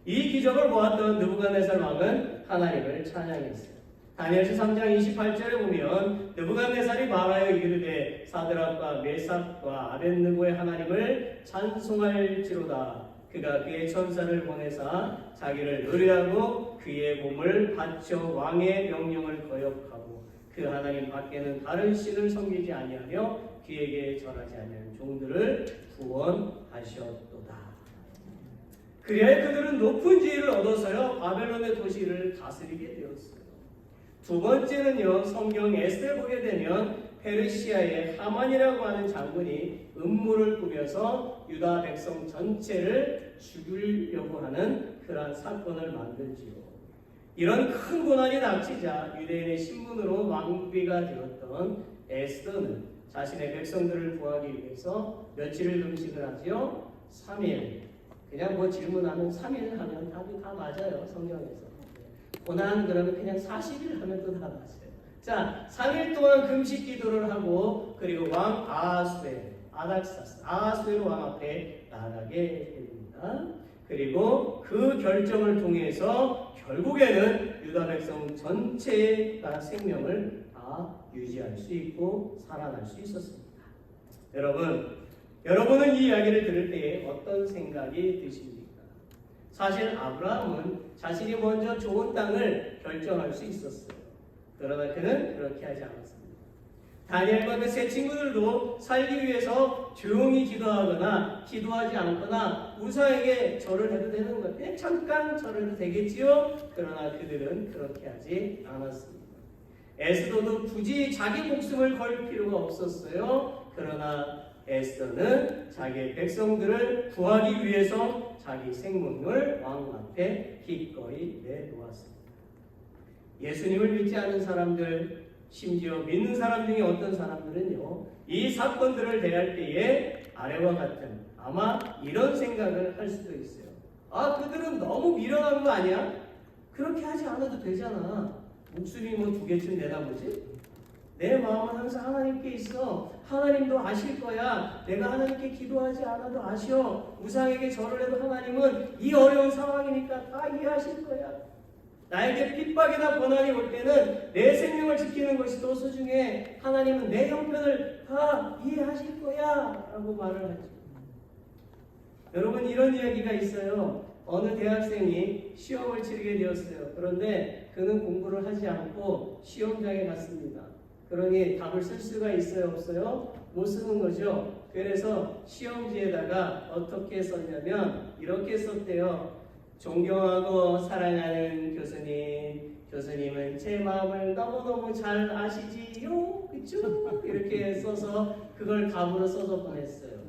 이 기적을 보았던 느부갓네살 왕은 하나님을 찬양했어요. 다니엘서 3장 28절에 보면 느부갓네살이 말하여 이르되 사드락과 메삭과 아벳느고의 하나님을 찬송할지로다. 그가 그의 천사를 보내사 자기를 노래하고 그의 몸을 바쳐 왕의 명령을 거역하고 그 하나님 밖에는 다른 신을 섬기지 아니하며 그에게 절하지 아니하는 종들을 구원하셨도다. 그리하여 그들은 높은 지위를 얻어서요 바벨론의 도시를 다스리게 되었어요. 두 번째는요, 성경 에스더에 보게 되면 페르시아의 하만이라고 하는 장군이 음모를 꾸며서 유다 백성 전체를 죽이려고 하는 그러한 사건을 만들지요. 이런 큰 고난이 닥치자 유대인의 신분으로 왕비가 되었던 에스더는 자신의 백성들을 구하기 위해서 며칠을 금식을 하지요. 3일. 그냥 뭐 질문하면 3일 하면 답이 다 맞아요. 성경에서. 고난 그러면 그냥 40일 하면 또 다 맞아요. 자, 3일 동안 금식 기도를 하고 그리고 왕 아하스웨로 왕 앞에 나가게 됩니다. 그리고 그 결정을 통해서 결국에는 유다 백성 전체의 생명을 다 유지할 수 있고 살아날 수 있었습니다. 여러분은 이 이야기를 들을 때에 어떤 생각이 드십니까? 사실 아브라함은 자신이 먼저 좋은 땅을 결정할 수 있었어요. 그러나 그는 그렇게 하지 않았습니다. 다니엘과 그 세 친구들도 살기 위해서 조용히 기도하거나 기도하지 않거나 우상에게 절을 해도 되는 거예요. 그냥 잠깐 절해도 되겠지요. 그러나 그들은 그렇게 하지 않았습니다. 에스더도 굳이 자기 목숨을 걸 필요가 없었어요. 그러나 에스더는 자기의 백성들을 구하기 위해서 자기 생명을 왕 앞에 기꺼이 내놓았습니다. 예수님을 믿지 않는 사람들, 심지어 믿는 사람 중에 어떤 사람들은요, 이 사건들을 대할 때에 아래와 같은 아마 이런 생각을 할 수도 있어요. 아, 그들은 너무 미련한 거 아니야? 그렇게 하지 않아도 되잖아. 목숨이 뭐 2개쯤 내다보지? 내 마음은 항상 하나님께 있어. 하나님도 아실 거야. 내가 하나님께 기도하지 않아도 아셔. 우상에게 절을 해도 하나님은 이 어려운 상황이니까 다 이해하실 거야. 나에게 핍박이나 고난이 올 때는 내 생명을 지키는 것이 더 소중해. 하나님은 내 형편을 다 이해하실 거야 라고 말을 하죠. 여러분, 이런 이야기가 있어요. 어느 대학생이 시험을 치르게 되었어요. 그런데 그는 공부를 하지 않고 시험장에 갔습니다. 그러니 답을 쓸 수가 있어요, 없어요? 못 쓰는 거죠. 그래서 시험지에다가 어떻게 썼냐면 이렇게 썼대요. 존경하고 사랑하는 교수님, 교수님은 제 마음을 너무너무 잘 아시지요? 그쵸? 이렇게 써서 그걸 답으로 써서 보냈어요.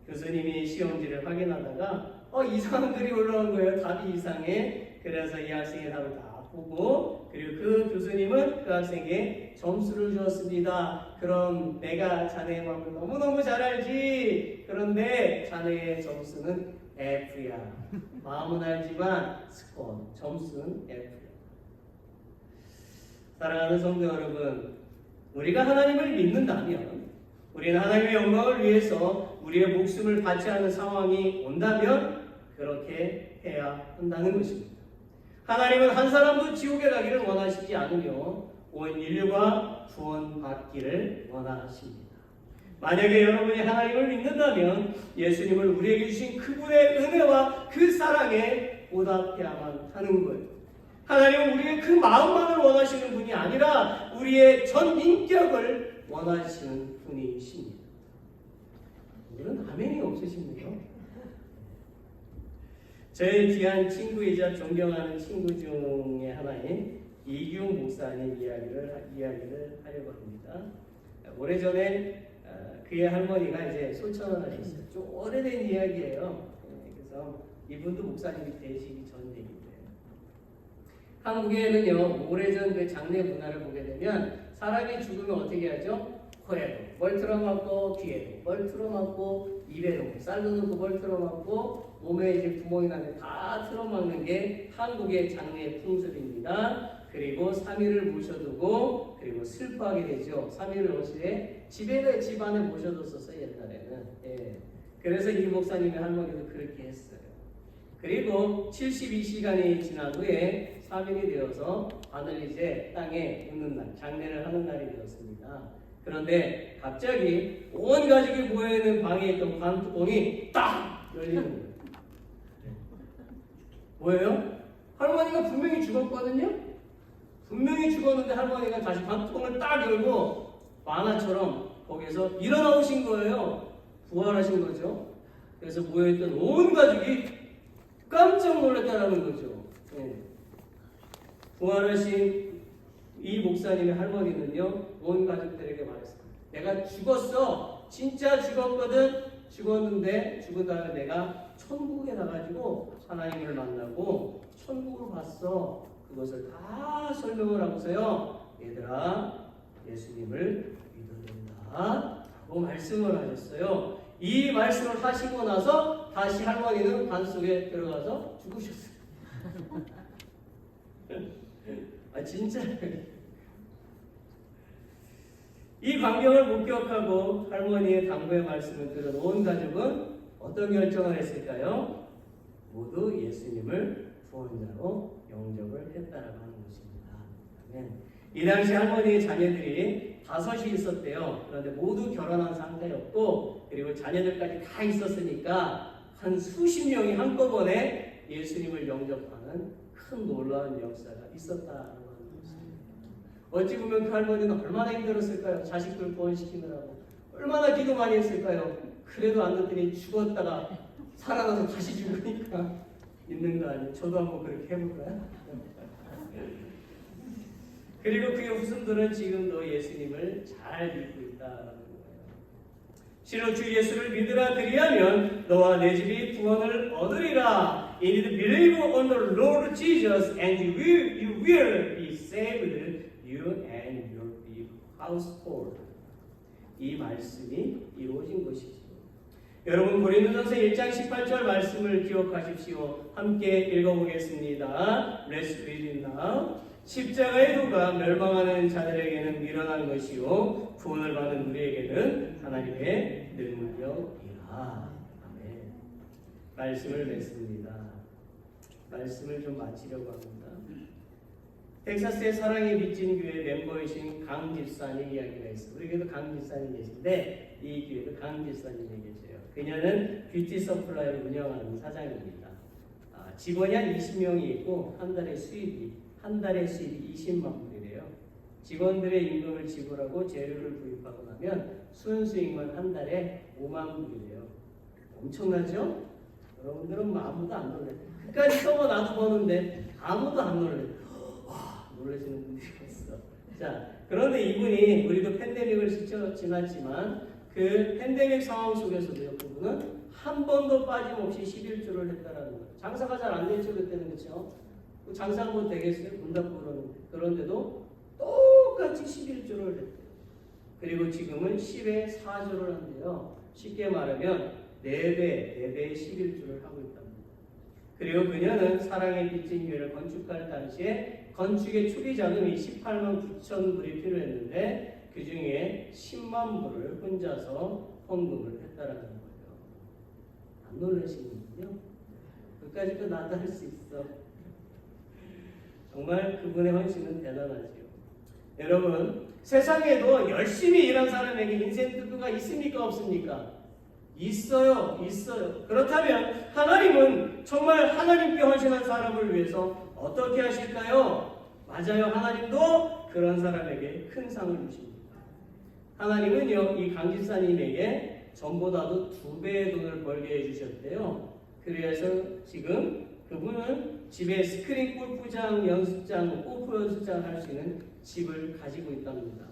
교수님이 시험지를 확인하다가 이상한 글이 올라온 거예요. 답이 이상해. 그래서 이 학생의 답을 다 보고, 그리고 그 교수님은 그 학생에게 점수를 주었습니다. 그럼 내가 자네의 마음을 너무너무 잘 알지. 그런데 자네의 점수는 F야. 마음은 알지만 스코어, 점수는 F야. 사랑하는 성도 여러분, 우리가 하나님을 믿는다면, 우리는 하나님의 영광을 위해서 우리의 목숨을 바치 하는 상황이 온다면 그렇게 해야 한다는 것입니다. 하나님은 한 사람도 지옥에 가기를 원하시지 않으며 온 인류가 구원받기를 원하십니다. 만약에 여러분이 하나님을 믿는다면 예수님을 우리에게 주신 그분의 은혜와 그 사랑에 보답해야만 하는 거예요. 하나님은 우리의 그 마음만을 원하시는 분이 아니라 우리의 전 인격을 원하시는 분이십니다. 오늘은 아멘이 없으십니까? 저의 귀한 친구이자 존경하는 친구 중에 하나인 이규 목사님 이야기를 하려고 합니다. 오래전에 그의 할머니가 이제 소천을 하셨어요. 좀 오래된 이야기예요. 그래서 이분도 목사님이 되시기 전 얘기인데, 한국에는요 오래전 그 장례 문화를 보게 되면 사람이 죽으면 어떻게 하죠? 코에도 뭘 틀어맞고, 귀에도 뭘 틀어맞고, 입에도 쌀로 넣고 뭘 틀어맞고, 몸에 이제 구멍이 나면 다 틀어막는 게 한국의 장례 풍습입니다. 그리고 3일을 모셔두고, 그리고 슬퍼하게 되죠. 3일을 어디에? 집 안에 모셔뒀었어요, 옛날에는. 예. 그래서 이 목사님의 할머니도 그렇게 했어요. 그리고 72시간이 지난 후에 3일이 되어서 바늘 이제 땅에 묻는 날, 장례를 하는 날이 되었습니다. 그런데 갑자기 온 가족이 모여있는 방에 있던 관뚜껑이 딱 열리는 거예요. 뭐예요? 할머니가 분명히 죽었거든요? 분명히 죽었는데 할머니가 다시 관뚜껑을 딱 열고 만화처럼 거기서 일어나오신 거예요. 부활하신 거죠. 그래서 모여있던 온 가족이 깜짝 놀랐다라는 거죠. 네. 부활하신 이 목사님의 할머니는요, 온 가족들에게 말했어요. 내가 죽었어. 진짜 죽었거든. 죽었는데 죽은 다음에 내가 천국에 나가지고 하나님을 만나고 천국을 봤어. 그것을 다 설명을 하고서요, 얘들아 예수님을 믿어야 된다 라고 말씀을 하셨어요. 이 말씀을 하시고 나서 다시 할머니는 관 속에 들어가서 죽으셨어요. 아 진짜 이 광경을 목격하고 할머니의 당부의 말씀을 들은 온 가족은 어떤 결정을 했을까요? 모두 예수님을 구원자로 영접을 했다라고 하는 것입니다. 아멘. 이 당시 할머니의 자녀들이 5이 있었대요. 그런데 모두 결혼한 상태였고, 그리고 자녀들까지 다 있었으니까 한 수십 명이 한꺼번에 예수님을 영접하는 큰 놀라운 역사가 있었다라고 하는 것입니다. 어찌 보면 그 할머니는 얼마나 힘들었을까요? 자식들 구원시키느라고 얼마나 기도 많이 했을까요? 그래도 안 됐더니 죽었다가 살아나서 다시 죽으니까 있는 거 아니에요? 저도 한번 그렇게 해볼까요? 그리고 그의 후손들은 지금도 예수님을 잘 믿고 있다라는 거예요. 실로 주 예수를 믿으라 그리하면 너와 내 집이 구원을 얻으리라. Indeed, believe on the Lord Jesus, and you will be saved, you and your household. 이 말씀이 이루어진 것이죠. 여러분, 고린도전서 1장 18절 말씀을 기억하십시오. 함께 읽어보겠습니다. Let's read it now. 십자가의 도가 멸망하는 자들에게는 미련한 것이요 구원을 받는 우리에게는 하나님의 능력이라. 아멘. 말씀을 맺습니다. 말씀을 좀 마치려고 합니다. 텍사스의 사랑의 빚진 교회 멤버이신 강 집사님 이야기가 있어요. 우리 교회도 강 집사님 계신데 이 교회도 강 집사님이 계세요. 그녀는 뷰티 서플라이를 운영하는 사장입니다. 직원이 한 20명이 있고 한 달에 수입이 20만 불이래요. 직원들의 임금을 지불하고 재료를 구입하고 나면 순수익만 한 달에 5만 불이래요. 엄청나죠? 여러분들은 뭐 아무도 안 놀래. 끝까지 써고 나도 버는데 아무도 안 놀래. 와, 놀라시는 분들이 있어. 자, 그런데 이분이 우리도 팬데믹을 지났지만 그 팬데믹 상황 속에서도요, 그분은 한 번도 빠짐없이 11주를 했다라는 거예요. 장사가 잘 안 됐죠, 그때는. 그렇죠? 장사가 뭐 되겠어요? 문 닫고 그러는데. 그런데도 똑같이 11주를 했대요. 그리고 지금은 10에 4주를 한대요. 쉽게 말하면 4배의 11주를 하고 있답니다. 그리고 그녀는 사랑의 빚진 교회를 건축할 당시에 건축의 초기 자금이 18만 9천 불이 필요했는데 그 중에 10만 불을 혼자서 헌금을 했다라는 거예요. 안 놀라시는군요. 끝까지 또 나도 할 수 있어. 정말 그분의 헌신은 대단하지요. 여러분, 세상에도 열심히 일한 사람에게 인센티브가 있습니까? 없습니까? 있어요. 그렇다면 하나님은 정말 하나님께 헌신한 사람을 위해서 어떻게 하실까요? 맞아요. 하나님도 그런 사람에게 큰 상을 주십니다. 하나님은요, 이 강집사님에게 전보다도 2배의 돈을 벌게 해주셨대요. 그래서 지금 그분은 집에 스크린 골프장, 연습장, 골프 연습장 할 수 있는 집을 가지고 있답니다.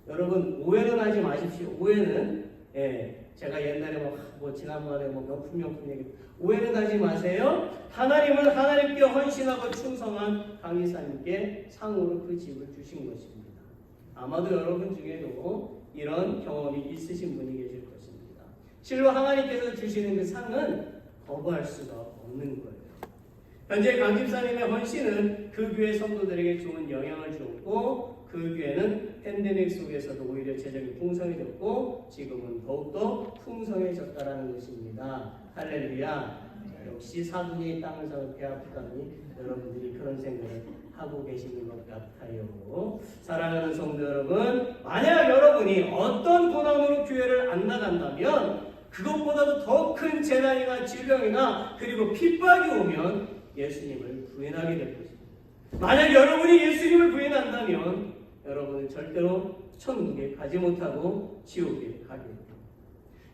여러분 오해는 하지 마십시오. 오해는 제가 옛날에 지난번에 명품 얘기 오해는 하지 마세요. 하나님은 하나님께 헌신하고 충성한 강의사님께 상으로 그 집을 주신 것입니다. 아마도 여러분 중에도 이런 경험이 있으신 분이 계실 것입니다. 실로 하나님께서 주시는 그 상은 거부할 수가 없는 거예요. 현재 강 집사님의 헌신은 그 교회 성도들에게 좋은 영향을 주었고 그 교회는 팬데믹 속에서도 오히려 재정이 풍성해졌고 지금은 더욱더 풍성해졌다는 것입니다. 할렐루야. 역시 사돈이 땅을 사서 배 아프다니 여러분들이 그런 생각을 하고 계시는 것 같아요. 사랑하는 성도 여러분, 만약 여러분이 어떤 고난으로 교회를 안 나간다면 그것보다도 더 큰 재난이나 질병이나 그리고 핍박이 오면 예수님을 부인하게 될 것입니다. 만약 여러분이 예수님을 부인한다면 여러분은 절대로 천국에 가지 못하고 지옥에 가게 됩니다.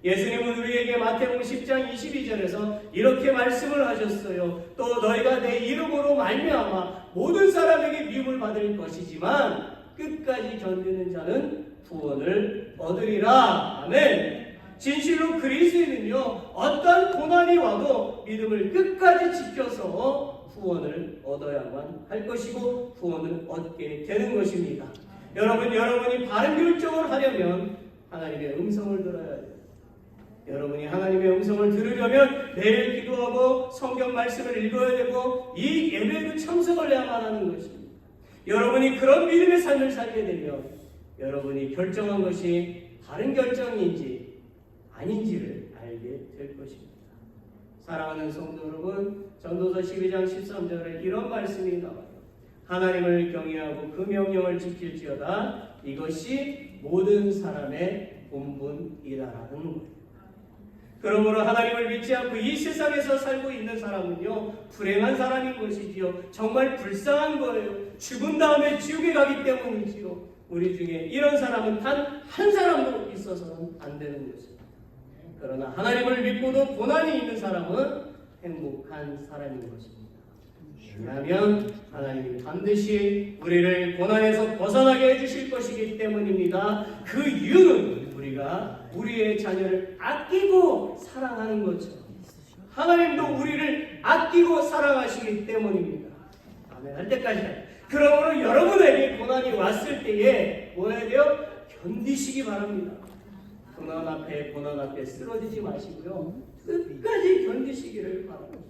예수님은 우리에게 마태복음 10장 22절에서 이렇게 말씀을 하셨어요. 또 너희가 내 이름으로 말미암아 모든 사람에게 미움을 받을 것이지만 끝까지 견디는 자는 구원을 얻으리라. 아멘. 진실로 그리스도인은요 어떤 고난이 와도 믿음을 끝까지 지켜서 구원을 얻어야만 할 것이고 구원을 얻게 되는 것입니다. 여러분이 바른 결정을 하려면 하나님의 음성을 들어야 돼요. 여러분이 하나님의 음성을 들으려면 매일 기도하고 성경 말씀을 읽어야 되고 이 예배에도 참석을 해야만 하는 것입니다. 여러분이 그런 믿음의 삶을 살게 되면 여러분이 결정한 것이 바른 결정인지 아닌지를 알게 될 것입니다. 사랑하는 성도 여러분, 전도서 12장 13절에 이런 말씀이 나와요. 하나님을 경외하고 그 명령을 지킬지어다 이것이 모든 사람의 본분이라는 거예요. 그러므로 하나님을 믿지 않고 이 세상에서 살고 있는 사람은요 불행한 사람인 것이지요. 정말 불쌍한 거예요. 죽은 다음에 지옥에 가기 때문이지요. 우리 중에 이런 사람은 단 한 사람도 있어서는 안 되는 것입니다. 그러나 하나님을 믿고도 고난이 있는 사람은 행복한 사람인 것입니다. 왜냐하면 하나님이 반드시 우리를 고난에서 벗어나게 해주실 것이기 때문입니다. 그 이유는 우리가 우리의 자녀를 아끼고 사랑하는 것처럼 하나님도 우리를 아끼고 사랑하시기 때문입니다. 아멘. 할 때까지. 그러므로 여러분에게 고난이 왔을 때에 뭐 해야 돼요? 견디시기 바랍니다. 고난 앞에 쓰러지지 마시고요. 끝까지 견디시기를 바랍니다.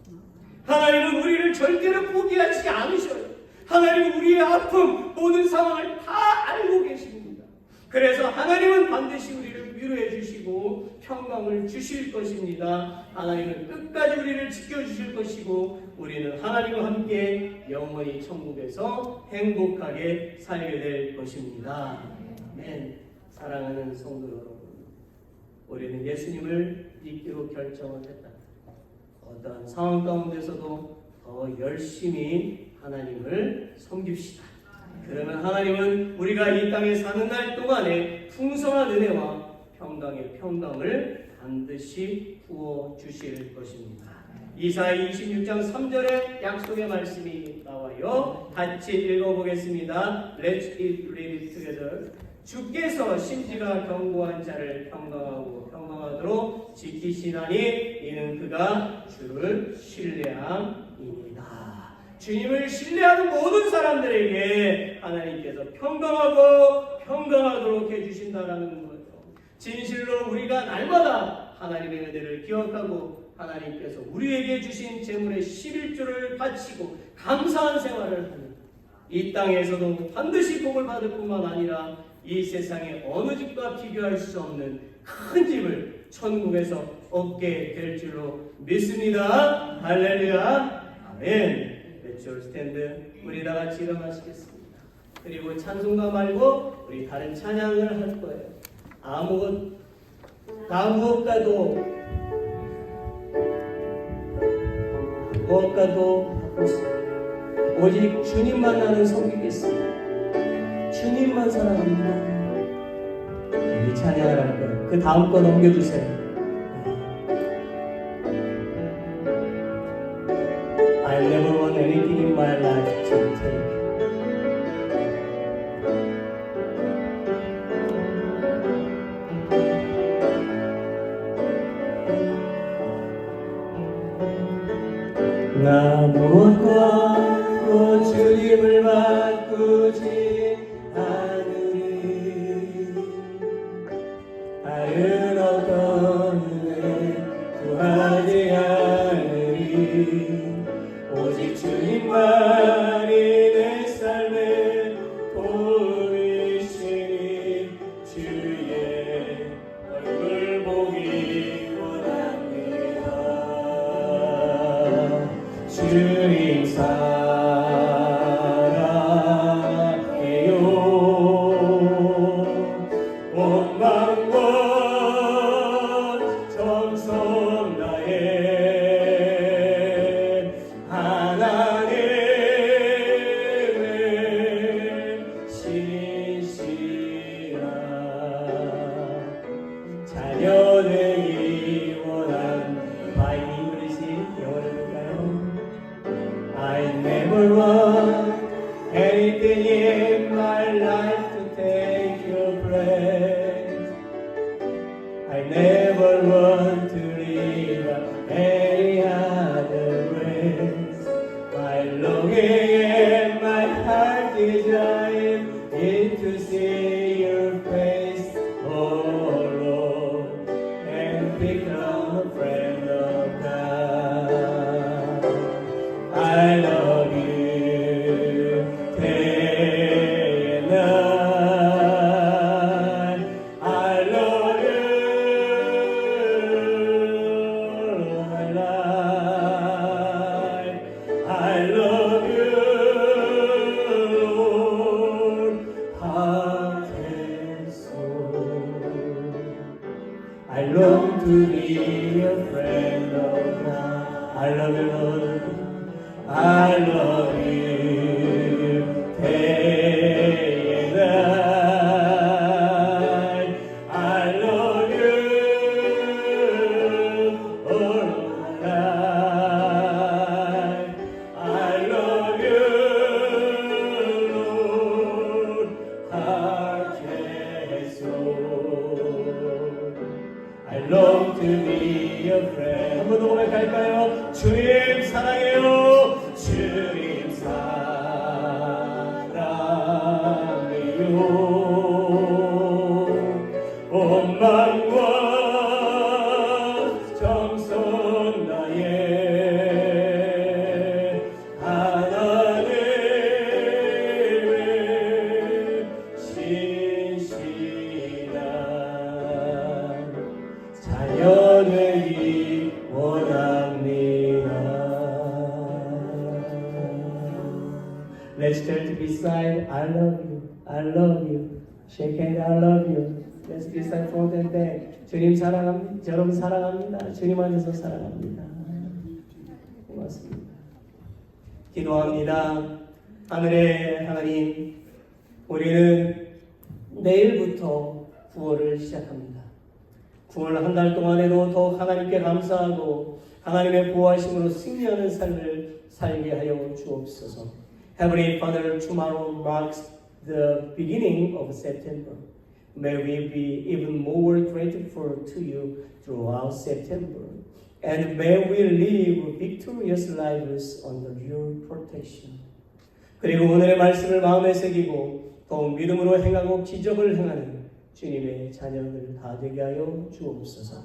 하나님은 우리를 절대로 포기하지 않으셔요. 하나님은 우리의 아픔, 모든 상황을 다 알고 계십니다. 그래서 하나님은 반드시 우리를 위로해 주시고 평강을 주실 것입니다. 하나님은 끝까지 우리를 지켜주실 것이고 우리는 하나님과 함께 영원히 천국에서 행복하게 살게 될 것입니다. 아멘. 사랑하는 성도 여러분, 우리는 예수님을 믿기로 결정을 했다. 어떠한 상황 가운데서도 더 열심히 하나님을 섬깁시다. 그러면 하나님은 우리가 이 땅에 사는 날 동안에 풍성한 은혜와 평강의 평강을 반드시 부어주실 것입니다. 이사야 26장 3절에 약속의 말씀이 나와요. 같이 읽어보겠습니다. Let's read it together. 주께서 심지가 견고한 자를 평강하도록 지키시나니 이는 그가 주를 신뢰함이니이다. 주님을 신뢰하는 모든 사람들에게 하나님께서 평강하도록 해주신다라는 거죠. 진실로 우리가 날마다 하나님의 은혜를 기억하고 하나님께서 우리에게 주신 재물의 11조를 바치고 감사한 생활을 하는 이 땅에서도 반드시 복을 받을 뿐만 아니라 이 세상의 어느 집과 비교할 수 없는 큰 집을 천국에서 얻게 될 줄로 믿습니다. 할렐루야. 아멘. Let's all stand. 우리 다 같이 일어나시겠습니다. 그리고 찬송가 말고 우리 다른 찬양을 할 거예요. 무엇과도 오직 주님만 나는 섬기겠습니다. 주님만 사랑합니다. 우리 찬양을 할 거예요. 그 다음 거 넘겨주세요. 무엇과도 주님을 바꾸지 않으리. 다른 어떤 은혜 구하지 않으리. 오직 주님만이 내 삶의 도움이시니 주의 얼굴 보기 원합니다. 주님 사랑해요. 온 마음과 정성 다해 하나님의 신실한 자녀되기 원합니다. 이글리시 영어로 볼까요? I never want anything in my life to take your place. I never want to live any other ways. My longing and my heart desire is to see your face, oh Lord, and become a friend of God. I love you day and night. I love you, my life. I love you, Lord, heart and soul. I long to be a friend of God. I love you, Lord. I love you day and night. I love you all my life. I love you, Lord, heart and soul. I long to be a friend. 한 번 더 고백할까요? 주님 사랑해요. 주님 사랑해요. 온 마음과 정성 다해 하나님의 신실한 자녀되기 원합니다. Let's turn to beside. I love you. I love you. Shake hand. I love you. Let's beside front and back. 주님 사랑합니다. 여러분 사랑합니다. 주님 안에서 사랑합니다. 고맙습니다. 기도합니다. 하늘의 하나님, 우리는 내일부터 9월을 시작합니다. 9월 한 달 동안에도 더욱 하나님께 감사하고 하나님의 보호하심으로 승리하는 삶을 살게 하여 주옵소서. Heavenly Father, tomorrow marks the beginning of September. May we be even more grateful to you throughout September. And may we live victorious lives under your protection. 그리고 오늘의 말씀을 마음에 새기고 더욱 믿음으로 행하고 기적을 행하는 주님의 자녀들 다 되게 하여 주옵소서.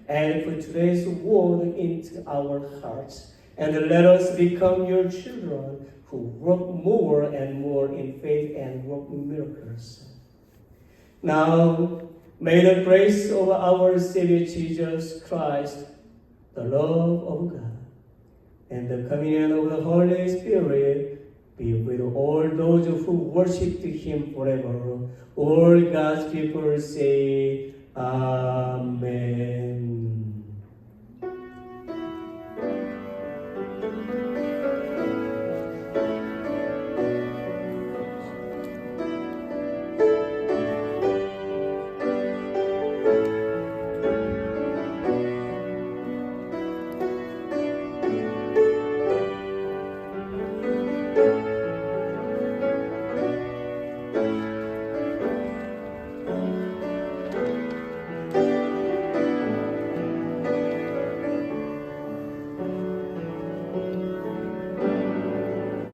And put today's word into our hearts. And let us become your children who work more and more in faith and work miracles. Now, may the grace of our Savior Jesus Christ, the love of God, and the communion of the Holy Spirit be with all those who worship Him forever. All God's people say, Amen.